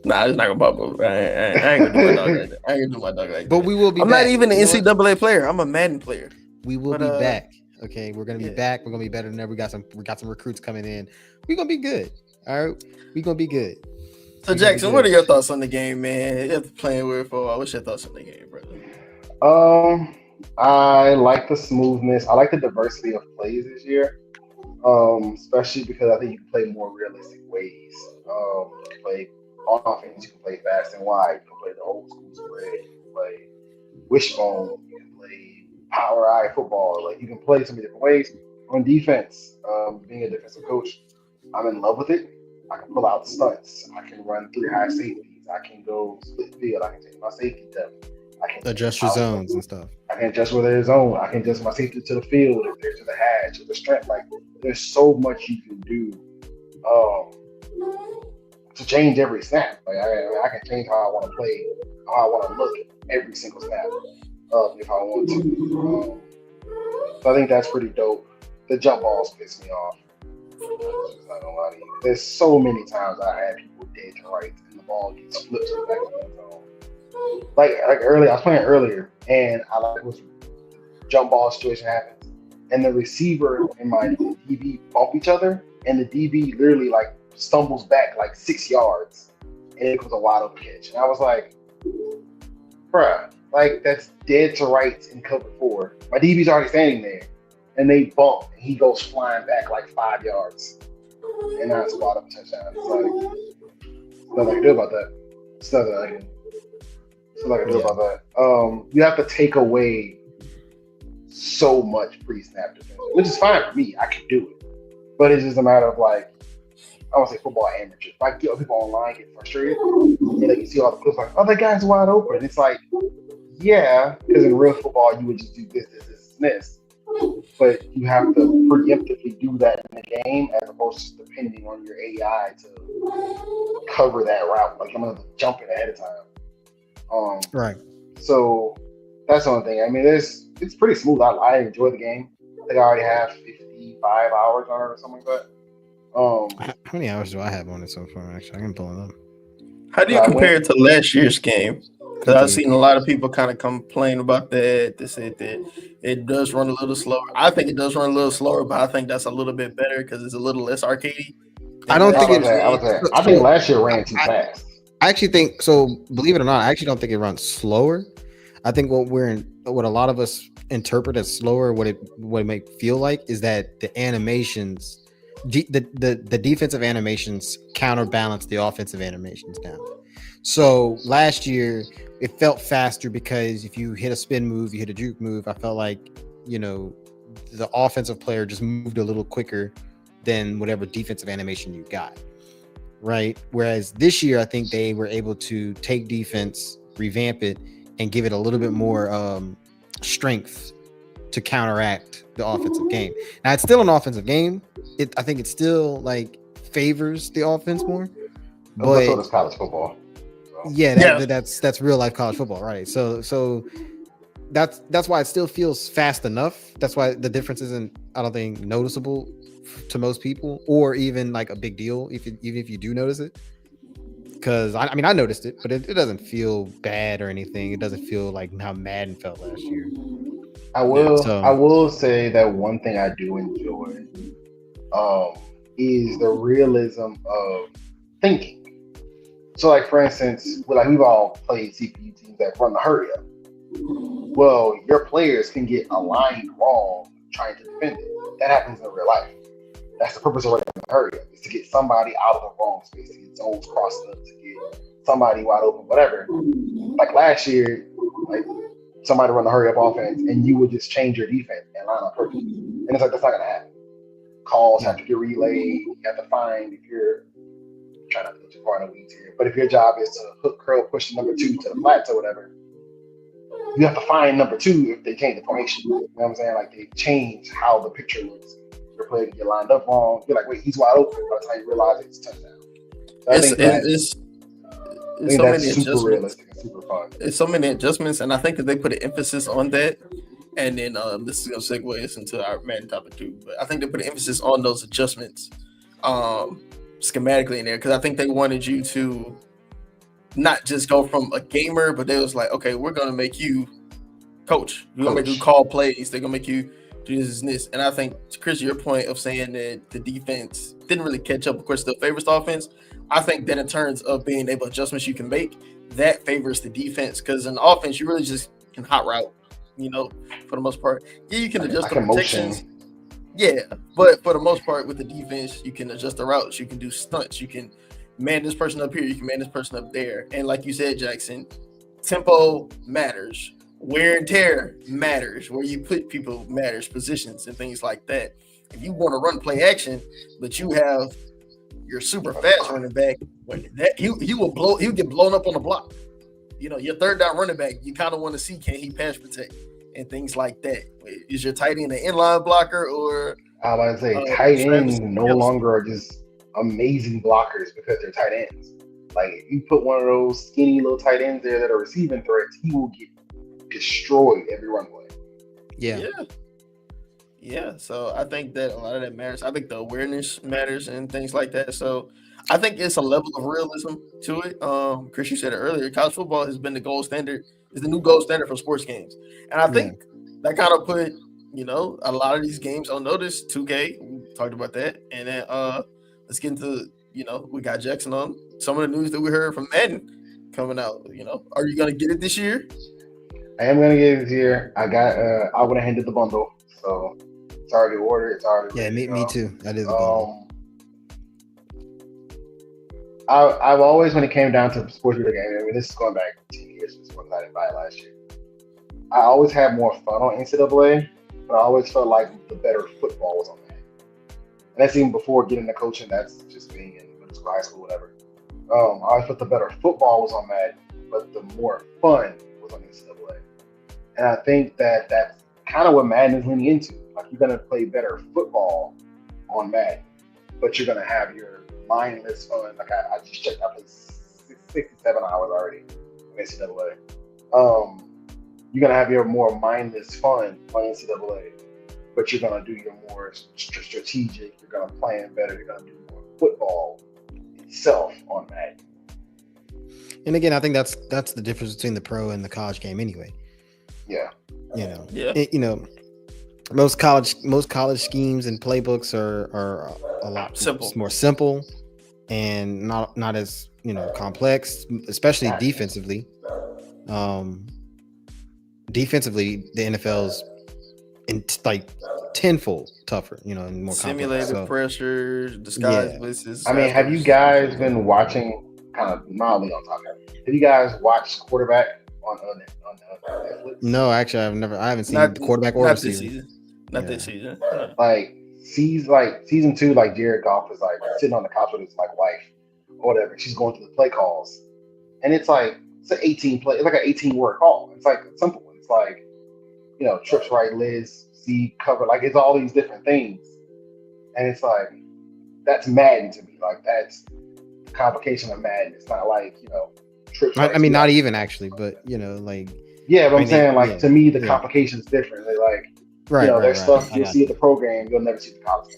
Nah, it's not gonna pop up. I ain't gonna do my dog like that. I ain't gonna do my dog like that. But we will be I'm back. not even an You know what? NCAA player. I'm a Madden player. We will But, be back. Okay, we're gonna be yeah. back. We're gonna be better than ever. We got some recruits coming in. We're gonna be good. All right, we're gonna be good. So Jackson, what are your thoughts on the game, man? After playing with it for a while, what's your thoughts on the game, brother? I like the smoothness. I like the diversity of plays this year. Especially because I think you can play more realistic ways. You can play on offense, you can play fast and wide, you can play the old school spread, you can play wishbone, you can play power eye football. Like you can play so many different ways. On defense, being a defensive coach, I'm in love with it. I can pull out stunts. I can run 3 high safeties. I can go split field. I can take my safety depth. I can adjust your zones and stuff. I can adjust where there's zone. I can adjust my safety to the field, if there's to the hatch, or the strength. Like there's so much you can do to change every snap. Like I can change how I want to play, how I want to look every single snap if I want to. So I think that's pretty dope. The jump balls piss me off. I'm not gonna lie to you. There's so many times I had people dead to right and the ball gets flipped to the back of the end zone. Like earlier, I was playing earlier, and I was jump ball situation happens, and the receiver and my DB bump each other, and the DB literally like stumbles back like 6 yards, and it was a wide open catch. And I was like, bruh, like that's dead to rights in cover 4. My DB's already standing there, and they bump, and he goes flying back like 5 yards, and now it's a wide open touchdown. It's like, nothing I can do about that. It's nothing I can. Like I do about that. You have to take away so much pre-snap defense, which is fine for me. I can do it, but it's just a matter of like, I want to say football amateurs. Like people online get frustrated, and like you see all the clips like, "Oh, that guy's wide open." It's like, yeah, because in real football you would just do this, and this. But you have to preemptively do that in the game, as opposed to depending on your AI to cover that route. Like I'm gonna jump it ahead of time. Right. So that's the only thing. I mean, it's pretty smooth. I enjoy the game. I think I already have 55 hours on it or something like that. How many hours do I have on it so far? Actually, I can pull it up. How do you compare it to last year's game? Because I've seen a lot of people kind of complain about that. They said that it does run a little slower. I think it does run a little slower, but I think that's a little bit better because it's a little less arcadey. I don't think I think last year ran too fast. I actually think so. Believe it or not, I actually don't think it runs slower. I think what a lot of us interpret as slower, what it may feel like, is that the animations, the defensive animations counterbalance the offensive animations down. So last year it felt faster because if you hit a spin move, you hit a juke move. I felt like the offensive player just moved a little quicker than whatever defensive animation you got. Right. Whereas this year, I think they were able to take defense, revamp it, and give it a little bit more strength to counteract the offensive game. Now, it's still an offensive game. I think it still like favors the offense more. But that's what it's college football. So. Yeah, that's real life college football, right? So that's why it still feels fast enough. That's why the difference isn't, I don't think, noticeable to most people, or even like a big deal even if you do notice it. Because I mean I noticed it, but it doesn't feel bad or anything. It doesn't feel like how Madden felt last year. I will say that one thing I do enjoy is the realism of thinking. So like for instance, we've all played CPU teams that run the hurry up. Well, your players can get aligned wrong trying to defend it. That happens in real life. That's the purpose of running the hurry up, is to get somebody out of the wrong space, to get zones crossed up, to get somebody wide open, whatever. Like last year, like somebody run the hurry up offense and you would just change your defense and line up perfectly. And it's like, that's not going to happen. Calls have to get relayed. You have to find, if you're trying not to go too far in the weeds here, but if your job is to hook, curl, push number 2 to the flats or whatever, you have to find number 2 if they change the formation. You know what I'm saying? Like they change how the picture looks. Your player can get lined up wrong. You're like, wait, he's wide open. By the time you realize it's a touchdown. So It's so many super realistic and super fun. It's so many adjustments, and I think that they put an emphasis on that. And then this is gonna segue us into our Madden topic too. But I think they put an emphasis on those adjustments schematically in there because I think they wanted you to not just go from a gamer, but they was like, okay, we're gonna make you coach. We're gonna make you call plays. They're gonna make you do this and this. And I think, Chris, your point of saying that the defense didn't really catch up, of course, still favors the offense. I think that in terms of being able adjustments you can make, that favors the defense, because in the offense you really just can hot route, for the most part. Yeah, you can adjust the protections. Yeah, but for the most part with the defense, you can adjust the routes, you can do stunts, you can man this person up here, you can man this person up there. And like you said, Jackson, tempo matters. Wear and tear matters. Where you put people matters, positions and things like that. If you want to run play action, but you have your super fast running back, he'll get blown up on the block. Your third down running back, you kind of want to see, can he pass protect and things like that. Is your tight end an inline blocker, or I was about to say tight ends no longer are just amazing blockers because they're tight ends. Like if you put one of those skinny little tight ends there that are receiving threats, he will get destroyed every run play. Yeah. So I think that a lot of that matters. I think the awareness matters and things like that. So I think it's a level of realism to it. Chris, you said it earlier. College football has been the gold standard. Is the new gold standard for sports games, and I think that kind of put a lot of these games on notice. 2K, we talked about that, and then let's get into we got Jackson on some of the news that we heard from Madden coming out. Are you gonna get it this year? I am gonna get it this year. I went ahead and did the bundle, so it's already ordered. It's already me too. I did the bundle. I've always, when it came down to sports video games, I mean, this is going back 10 years since I didn't buy it last year. I always had more fun on NCAA, but I always felt like the better football was on that. And that's even before getting the coaching. That's just being in middle school, high school, whatever. I always felt the better football was on Madden, but the more fun was on NCAA. And I think that that's kind of what Madden is leaning into. Like, you're going to play better football on Madden, but you're going to have your mindless fun. Like I just checked, I played 67 hours already in NCAA. You're going to have your more mindless fun on NCAA, but you're going to do your more strategic, you're going to plan better, you're going to do more football itself on Madden. And again, I think that's the difference between the pro and the college game anyway. Yeah. Most college schemes and playbooks are a lot more simple and not as complex, especially defensively. Defensively, the NFL's tenfold tougher, and more simulated pressure, disguise blitzes. I mean, have you guys been watching, kind of mildly on top of it, have you guys watched Quarterback on Netflix? No, actually, I haven't seen the quarterback or receiver. Not this season. Like season 2, like Jared Goff is like sitting on the couch with his wife or whatever. She's going through the play calls, and it's like it's an 18 play. It's like an 18 word call. It's like simple. It's like trips right, Liz, Z cover. Like it's all these different things, and it's like that's Madden to me. Like that's the complication of Madden. It's not like trips. I mean, not even actually, but like. Yeah, but I'm saying to me the complication is different. They like. There's stuff you'll see at the program, you'll never see at the college.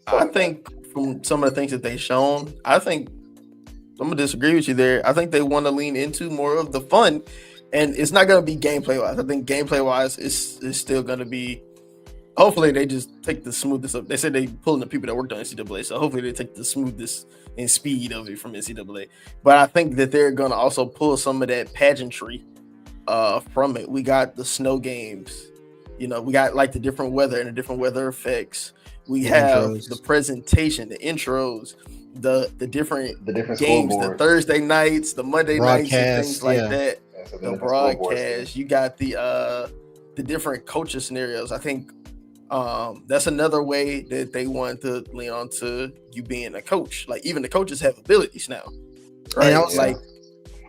I think from some of the things that they've shown, I think I'm gonna disagree with you there. I think they want to lean into more of the fun, and it's not gonna be gameplay wise. I think gameplay wise is still gonna be. Hopefully, they just take the smoothness of. They said they pulling the people that worked on NCAA, so hopefully they take the smoothness and speed of it from NCAA. But I think that they're gonna also pull some of that pageantry from it. We got the snow games, we got like the different weather and the different weather effects. We have intros, the presentation, the intros, the different games, the Thursday nights, the Monday nights, and things like that. The broadcast. You got the different coaching scenarios. I think that's another way that they want to lean on to you being a coach. Like even the coaches have abilities now, right?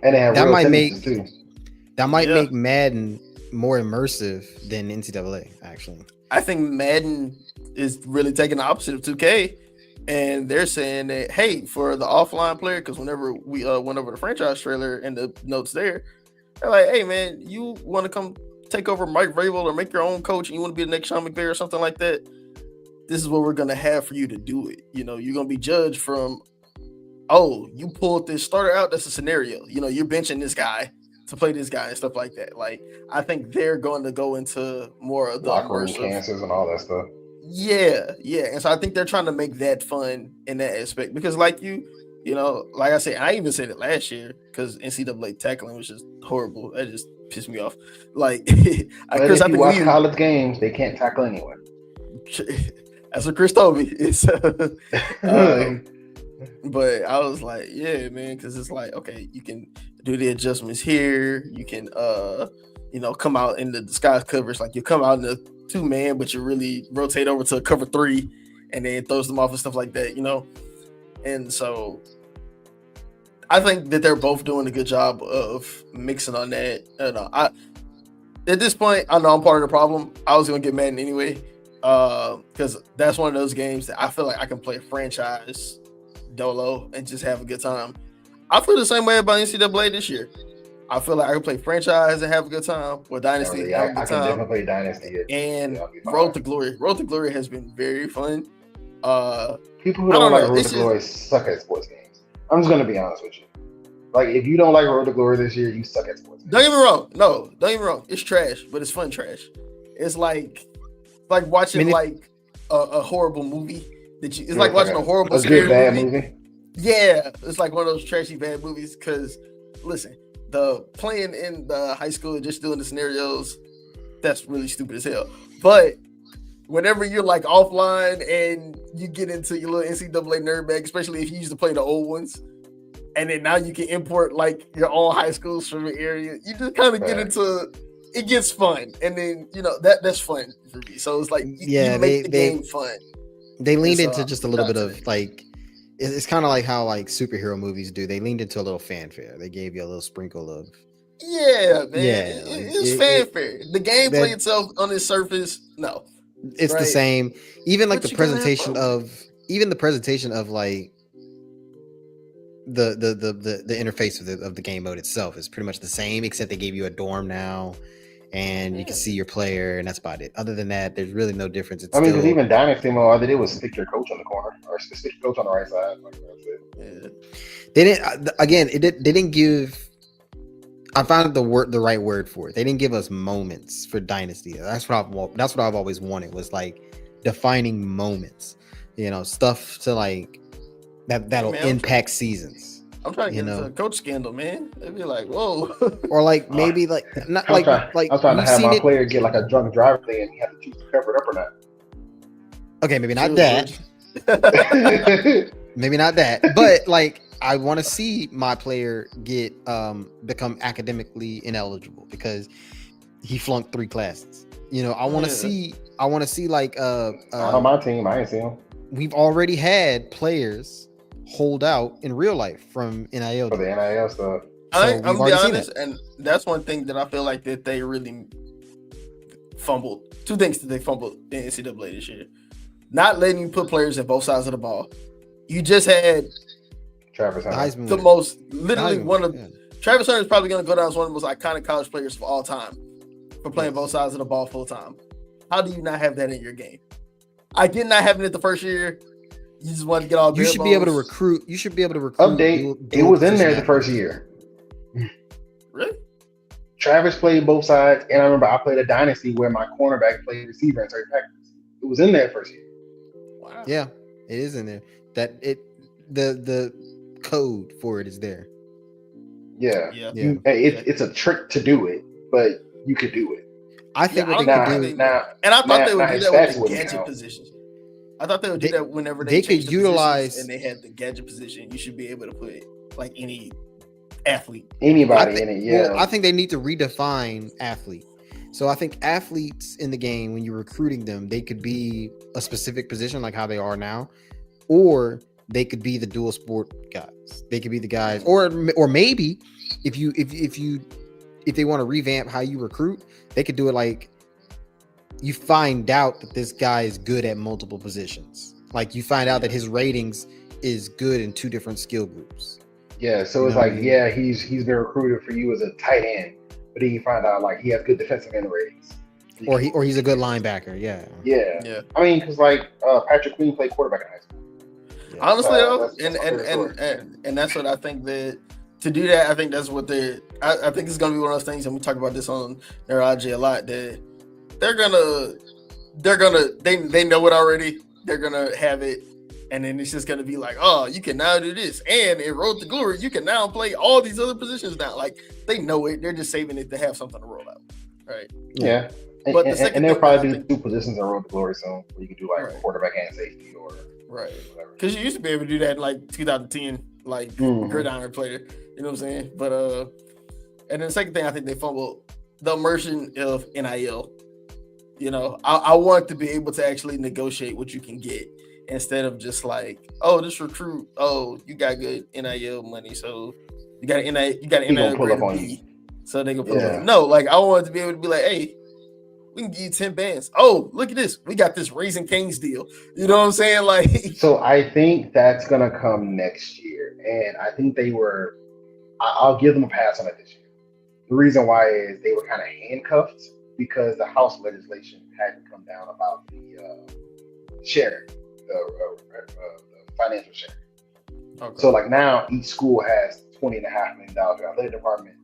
And they have that might make too. That might make Madden more immersive than NCAA, actually. I think Madden is really taking the opposite of 2K, and they're saying that, hey, for the offline player, because whenever we went over the franchise trailer and the notes there, they're like, hey, man, you want to come take over Mike Vrabel or make your own coach and you want to be the next Sean McVay or something like that, this is what we're going to have for you to do it. You're going to be judged from oh, you pulled this starter out. That's a scenario. You know, you're benching this guy to play this guy and stuff like that. Like, I think they're going to go into more of the locker room immersive cancers and all that stuff. Yeah. And so I think they're trying to make that fun in that aspect because, like you know, like I said, I even said it last year because NCAA tackling was just horrible. That just pissed me off. Like, Chris, if you watch college games, they can't tackle anyway. That's what Chris told me. It's, but I was like, yeah, man, because it's like, okay, you can do the adjustments here. You can, you know, come out in the disguise coverage. Like, you come out in the 2-man, but you really rotate over to cover 3 and then throws them off and stuff like that, you know? And so I think that they're both doing a good job of mixing on that. At this point, I know I'm part of the problem. I was going to get Madden anyway because that's one of those games that I feel like I can play franchise dolo and just have a good time. I feel the same way about NCAA this year. I feel like I can play franchise and have a good time, or Dynasty. I can definitely play Dynasty. And Road to Glory. Road to Glory has been very fun. People who don't like Road to Glory suck at sports games. I'm just going to be honest with you. Like, if you don't like Road to Glory this year, you suck at sports games. Don't get me wrong. No, don't get me wrong. It's trash, but it's fun trash. It's like watching a horrible movie. It's like watching a horrible good bad movie. Yeah, it's like one of those trashy bad movies. Because listen, the playing in the high school and just doing the scenarios, that's really stupid as hell. But whenever you're like offline and you get into your little NCAA nerd bag, especially if you used to play the old ones, and then now you can import like your own high schools from your area, you just kind of get into it. Gets fun, and then you know that's fun for me. So it's like you make the game fun. They leaned into just a little bit of like it's kind of like how like superhero movies do. They leaned into a little fanfare. They gave you a little sprinkle of man. It's fanfare. The gameplay itself on its surface, no, it's the same. Even like the presentation of like the interface of the game mode itself is pretty much the same, except they gave you a dorm now. And you can see your player, and that's about it. Other than that, there's really no difference. Because even Dynasty mode, all they did was stick your coach on the corner or stick your coach on the right side. Like, that's it. Yeah. They didn't. Again, they didn't give. I found the right word for it. They didn't give us moments for Dynasty. That's what I've always wanted, was like defining moments. You know, stuff to like that'll impact seasons. I'm trying to get into a coach scandal, man. They'd be like, whoa. Or like maybe like not I was trying to have my player get like a drunk driver thing, and he had to choose to cover it up or not. Okay, maybe not that. Maybe not that. But like, I want to see my player get become academically ineligible because he flunked 3 classes. You know, I want to see like not on my team. I ain't see him. We've already had players hold out in real life from NIL for the NIL stuff. I'm gonna be honest, and that's one thing that I feel like that they really fumbled. 2 things that they fumbled in NCAA this year: not letting you put players at both sides of the ball. You just had Travis Hunter, the most literally one of Travis Hunter is probably going to go down as one of the most iconic college players of all time for playing both sides of the ball full time. How do you not have that in your game? I did not have it the first year. You just want to get all. You should be able to recruit. You should be able to recruit. Update. It was in there the first year. Really? Travis played both sides, and I remember I played a dynasty where my cornerback played receiver in certain packages. It was in there first year. Wow. Yeah, it is in there. The code for it is there. Yeah. It's a trick to do it, but you could do it. I think what they could do now, and I thought they would do that with the gadget position. I thought they would do that whenever they could utilize and they had the gadget position. You should be able to put like any athlete, anybody in it. Yeah, well, I think they need to redefine athlete. So I think athletes in the game, when you're recruiting them, they could be a specific position like how they are now, or they could be the dual sport guys. They could be the guys, or maybe if they want to revamp how you recruit, they could do it like you find out that this guy is good at multiple positions. Like you find out that his ratings is good in 2 different skill groups. Yeah, so it's like, he's been recruited for you as a tight end, but then you find out like he has good defensive end ratings. Or he's a good linebacker. Yeah. I mean, because like Patrick Queen played quarterback in high school. Honestly, though, that's and that's what I think that to do that, I think that's what I think it's gonna be one of those things, and we talk about this on NERDOLOGY a lot. That they know it already. They're gonna have it, and then it's just gonna be like, oh, you can now do this, and in Road to Glory, you can now play all these other positions now. Like they know it. They're just saving it to have something to roll out, right? Yeah. But and they'll probably do 2 positions in Road to Glory soon, where you can do like quarterback and safety or right. Because you used to be able to do that in like 2010, like gridiron player. You know what I'm saying? But and then the second thing I think they fumbled the immersion of NIL. You know, I want to be able to actually negotiate what you can get instead of just like, oh, this recruit, oh, you got good NIL money, so you got an NIL pull up on B, you, so they can pull up. No, like I want to be able to be like, hey, we can give you 10 bands. Oh, look at this. We got this Raising Cane's deal. You know what I'm saying? Like, so I think that's gonna come next year, and I think I'll give them a pass on it this year. The reason why is they were kind of handcuffed because the House legislation hadn't come down about the sharing, the financial sharing. Okay. So like now each school has $20.5 million for the athletic department.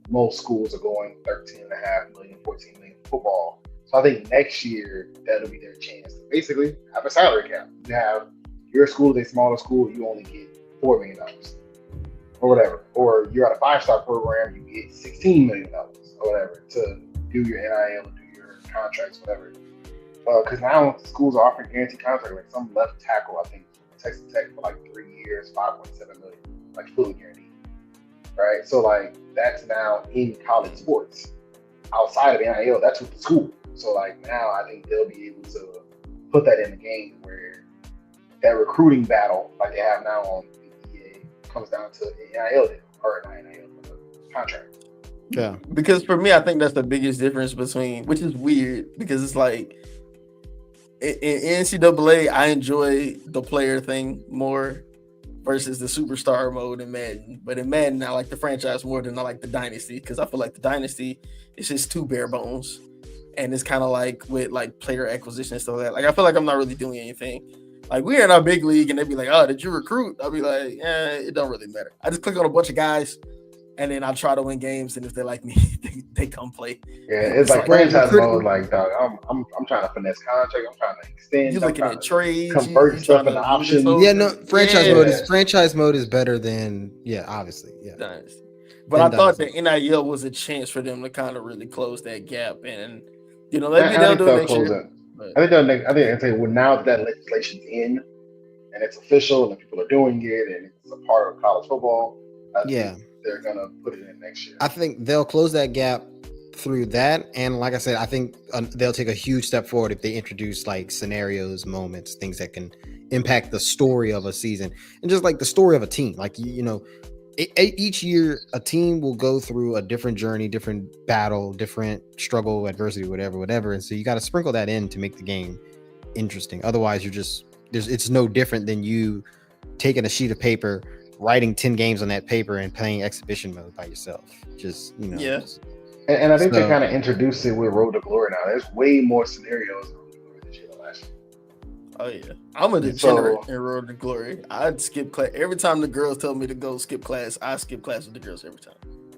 Most schools are going 13.5 million, 14 million for football. So I think next year that'll be their chance to basically have a salary cap. You have your school is a smaller school, you only get $4 million or whatever. Or you're at a 5-star program, you get $16 million or whatever to do your NIL and do your contracts, whatever. Because now schools are offering guaranteed contracts. Like some left tackle, I think Texas Tech for like 3 years, $5.7 million, like fully guaranteed. Right, so like that's now in college sports. Outside of NIL, that's with the school. So like now, I think they'll be able to put that in the game where that recruiting battle, like they have now on EA, comes down to NIL deal or not NIL contract. Yeah, because for me, I think that's the biggest difference between, which is weird because it's like in NCAA, I enjoy the player thing more versus the superstar mode in Madden. But in Madden, I like the franchise more than I like the dynasty because I feel like the dynasty is just too bare bones. And it's kind of like with like player acquisition and stuff like that. Like I feel like I'm not really doing anything. Like we're in our big league and they'd be like, oh, did you recruit? I'll be like, it don't really matter. I just click on a bunch of guys and then I try to win games. And if they like me, they come play. Yeah, it's like franchise mode. Like, dog, I'm trying to finesse contract. I'm trying to extend. You're looking at trades, convert stuff into options. Yeah, no, franchise mode is better than obviously, yeah. Dynasty. But I thought that NIL was a chance for them to kind of really close that gap, and maybe they'll do it next year. I think now that legislation's in and it's official and people are doing it and it's a part of college football, they're gonna put it in next year. I think they'll close that gap through that, and like I said, I think they'll take a huge step forward if they introduce like scenarios, moments, things that can impact the story of a season and just like the story of a team. Like each year a team will go through a different journey, different battle, different struggle, adversity, whatever, and so you got to sprinkle that in to make the game interesting. Otherwise it's no different than you taking a sheet of paper, writing 10 games on that paper and playing exhibition mode by yourself. And I think they kind of introduced it with Road to Glory now. There's way more scenarios in Road to Glory this year than last year. Oh yeah, I'm a degenerate in Road to Glory. I'd skip class every time the girls tell me to go skip class. I skip class with the girls every time.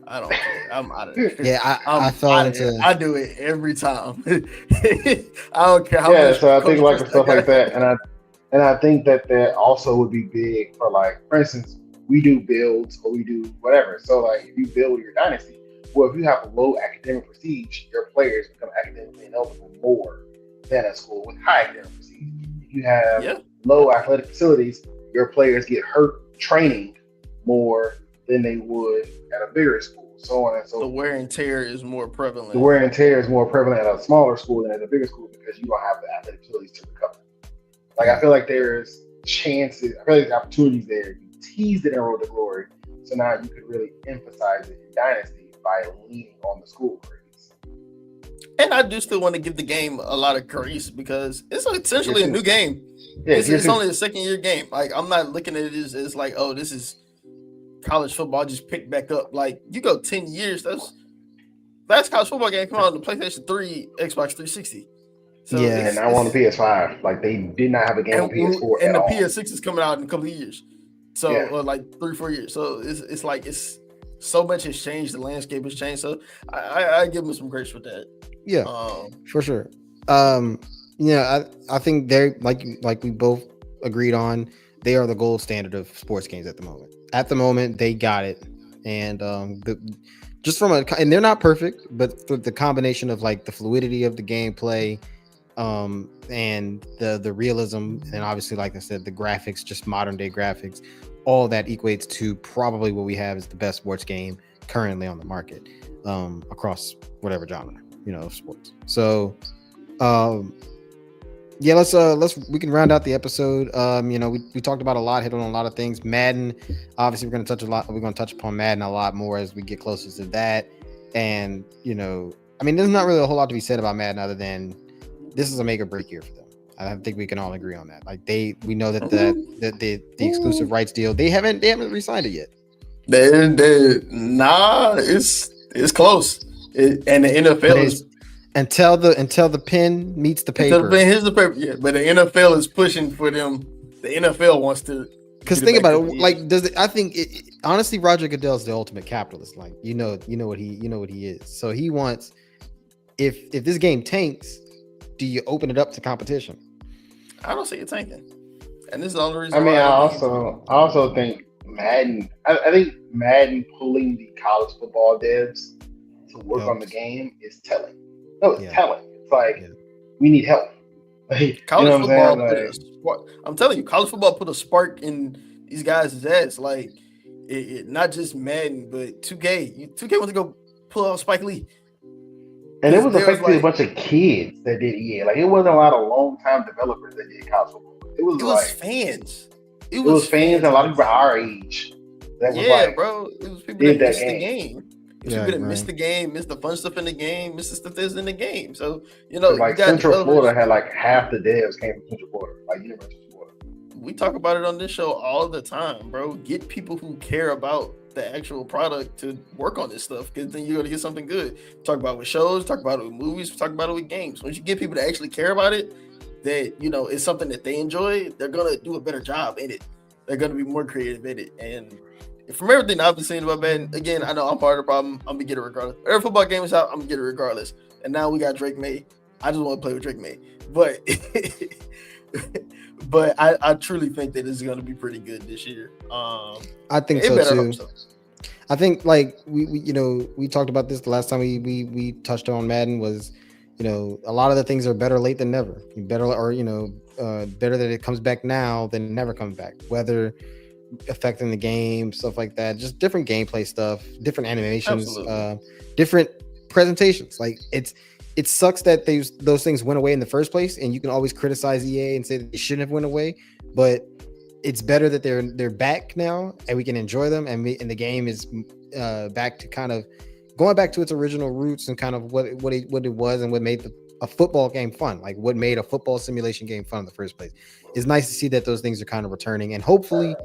I don't care. I'm out of there. Yeah, I fell into. I do it every time. I don't care how much. So I think like stuff like that, and I think that also would be big for like, for instance, we do builds or we do whatever. So like, if you build your dynasty, well, if you have low academic prestige, your players become academically ineligible more than a school with high academic prestige. If you have low athletic facilities, your players get hurt training more than they would at a bigger school. So on and so forth. The wear and tear is more prevalent. The wear and tear is more prevalent at a smaller school than at a bigger school because you don't have the athletic facilities to recover. Like I feel like there's chances, I feel like there's opportunities there. You teased it in Road to Glory, so now you could really emphasize it in Dynasty by leaning on the school grades. And I do still want to give the game a lot of grace because it's essentially a new game. Yeah, it's only a second-year game. Like I'm not looking at it as like, oh, this is college football just picked back up. Like you go 10 years, that's last college football game come out on the PlayStation 3, Xbox 360. So Yeah. And now on the PS5, like they did not have a game on PS4 and at the all. PS6 is coming out in a couple of years. So Yeah. or like 3-4 years. So it's like it's so much has changed. The landscape has changed. So I give them some grace with that. Yeah, for sure. I think they're like we both agreed on. They are the gold standard of sports games at the moment. At the moment, they got it, and and they're not perfect, but the combination of like the fluidity of the gameplay, and the realism, and obviously, like I said, the graphics, just modern day graphics, all that equates to probably what we have is the best sports game currently on the market, across whatever genre, of sports. So, yeah, we can round out the episode. We talked about a lot, hit on a lot of things. Madden, obviously, we're going to touch upon Madden a lot more as we get closer to that. And there's not really a whole lot to be said about Madden other than this is a make or break year for them. I think we can all agree on that. Like we know that the exclusive rights deal, they haven't re-signed it yet. It's close. And the NFL is until the pen meets the paper. Here's the paper. Yeah, but the NFL is pushing for them. The NFL wants to. Because think about it, like I think honestly, Roger Goodell is the ultimate capitalist. Like you know what he is. So he wants, if this game tanks, do you open it up to competition? I don't see it tanking, and this is the only reason. I also think Madden. I think Madden pulling the college football devs to work on the game is telling. No, it's telling. It's like we need help. Like, college football. I'm telling you, college football put a spark in these guys' ass. Like it not just Madden, but 2K. 2K wants to go pull out Spike Lee. And it was effectively a bunch of kids that did EA. Like it wasn't a lot of long-time developers that did college football. It was fans. It was fans and a lot of people our age. That was bro. It was people that missed the game. People that missed the game, missed the fun stuff in the game, missed the stuff that's in the game. So like Central Florida had like half the devs came from Central Florida, like University of Florida. We talk about it on this show all the time, bro. Get people who care about the actual product to work on this stuff, because then you're gonna get something good. Talk about it with shows, talk about it with movies, talk about it with games. Once you get people to actually care about it, that it's something that they enjoy, they're gonna do a better job in it. They're gonna be more creative in it. And from everything I've been seeing about Madden, again, I know I'm part of the problem. I'm gonna get it regardless. Whatever football game is out, I'm gonna get it regardless. And now we got Drake May. I just want to play with Drake May, but but I truly think that it's gonna be pretty good this year. I think so too. I think like we talked about this the last time we touched on Madden was, a lot of the things are better late than never. Better that it comes back now than never comes back. Whether affecting the game, stuff like that, just different gameplay stuff, different animations, different presentations. Like it sucks that those things went away in the first place, and you can always criticize EA and say that they shouldn't have went away, but it's better that they're back now and we can enjoy them, and the game is back to kind of going back to its original roots and kind of what it was and what made a football game fun, like what made a football simulation game fun in the first place. It's nice to see that those things are kind of returning, and hopefully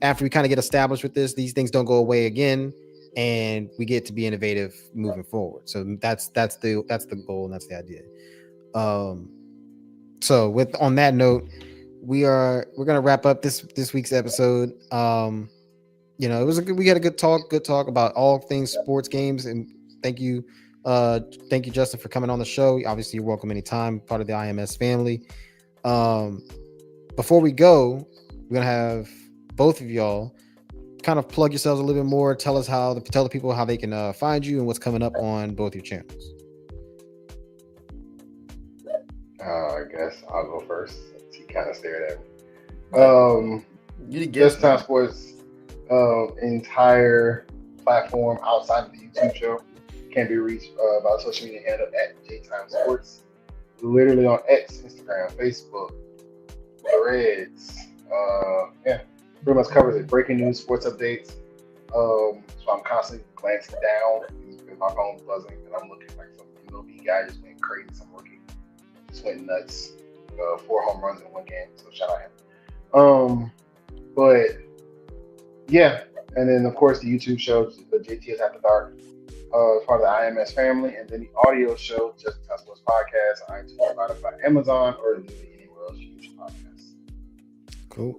after we kind of get established with this, these things don't go away again, and we get to be innovative moving forward. So that's the goal, and that's the idea. So on that note, we're gonna wrap up this week's episode. We had a good talk about all things sports games, and thank you Justin for coming on the show. Obviously you're welcome anytime, part of the IMS family. Before we go, we're gonna have both of y'all kind of plug yourselves a little bit more. Tell the people how they can find you and what's coming up on both your channels. I guess I'll go first. He kind of stared at me. JustinTime Sports entire platform outside of the YouTube show can be reached by social media handle at JustinTime Sports. Literally on X, Instagram, Facebook, Threads. Pretty much covers it. Breaking news, sports updates. So I'm constantly glancing down because my phone's buzzing and I'm looking like some MLB guy just went crazy. Some rookie just went nuts. 4 home runs in one game. So shout out him. But yeah, and then of course the YouTube show, the JTS After Dark. part of the IMS family, and then the audio show, JustinTime Sports Podcast, on iTunes, Spotify, Amazon, or anywhere else you use podcasts. Cool.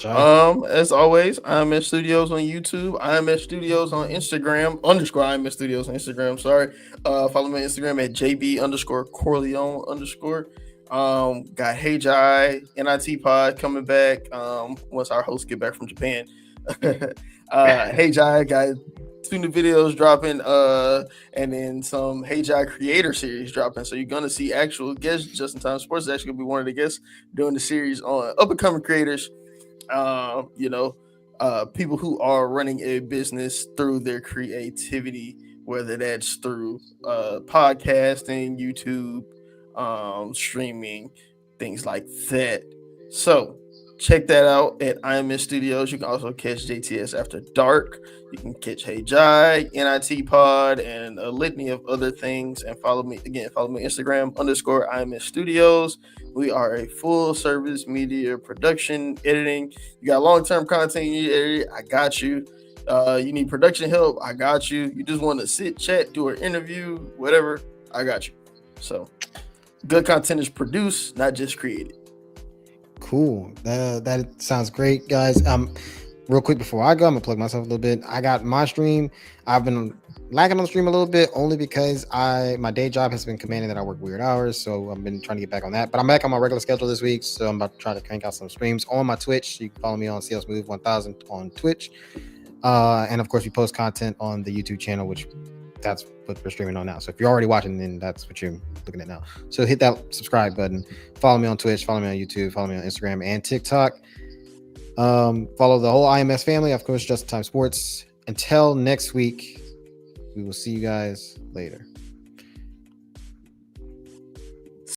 As always, IMS Studios on YouTube, IMS Studios on Instagram, _ IMS Studios on Instagram. Sorry. Follow me on Instagram at JB_Corleone_. Got Hey Jai, NIT Pod coming back. Once our hosts get back from Japan. Hey Jai got 2 new videos dropping, and then some Hey Jai creator series dropping. So you're gonna see actual guests. JustinTime Sports is actually gonna be one of the guests doing the series on up and coming creators. People who are running a business through their creativity, whether that's through podcasting, YouTube, streaming, things like that. So check that out at IMS Studios. You can also catch JTS After Dark. You can catch Hey Jai, NIT Pod, and a litany of other things. And follow me Instagram _IMS Studios. We are a full service media production, editing. You got long-term content you need to edit, I got you. You need production help, I got you. You just want to sit, chat, do an interview, whatever, I got you. So good content is produced, not just created. Cool. That sounds great, guys. Real quick before I go, I'm gonna plug myself a little bit. I got my stream. I've been lagging on the stream a little bit only because my day job has been commanding that I work weird hours, so I've been trying to get back on that. But I'm back on my regular schedule this week, so I'm about to try to crank out some streams on my Twitch. You can follow me on CL Smooth 1000 on Twitch, and of course we post content on the YouTube channel, which that's what we're streaming on now. So if you're already watching, then that's what you're looking at now. So hit that subscribe button. Follow me on Twitch. Follow me on YouTube. Follow me on Instagram and TikTok. Follow the whole IMS family, of course, JustinTime Sports. Until next week, we will see you guys later.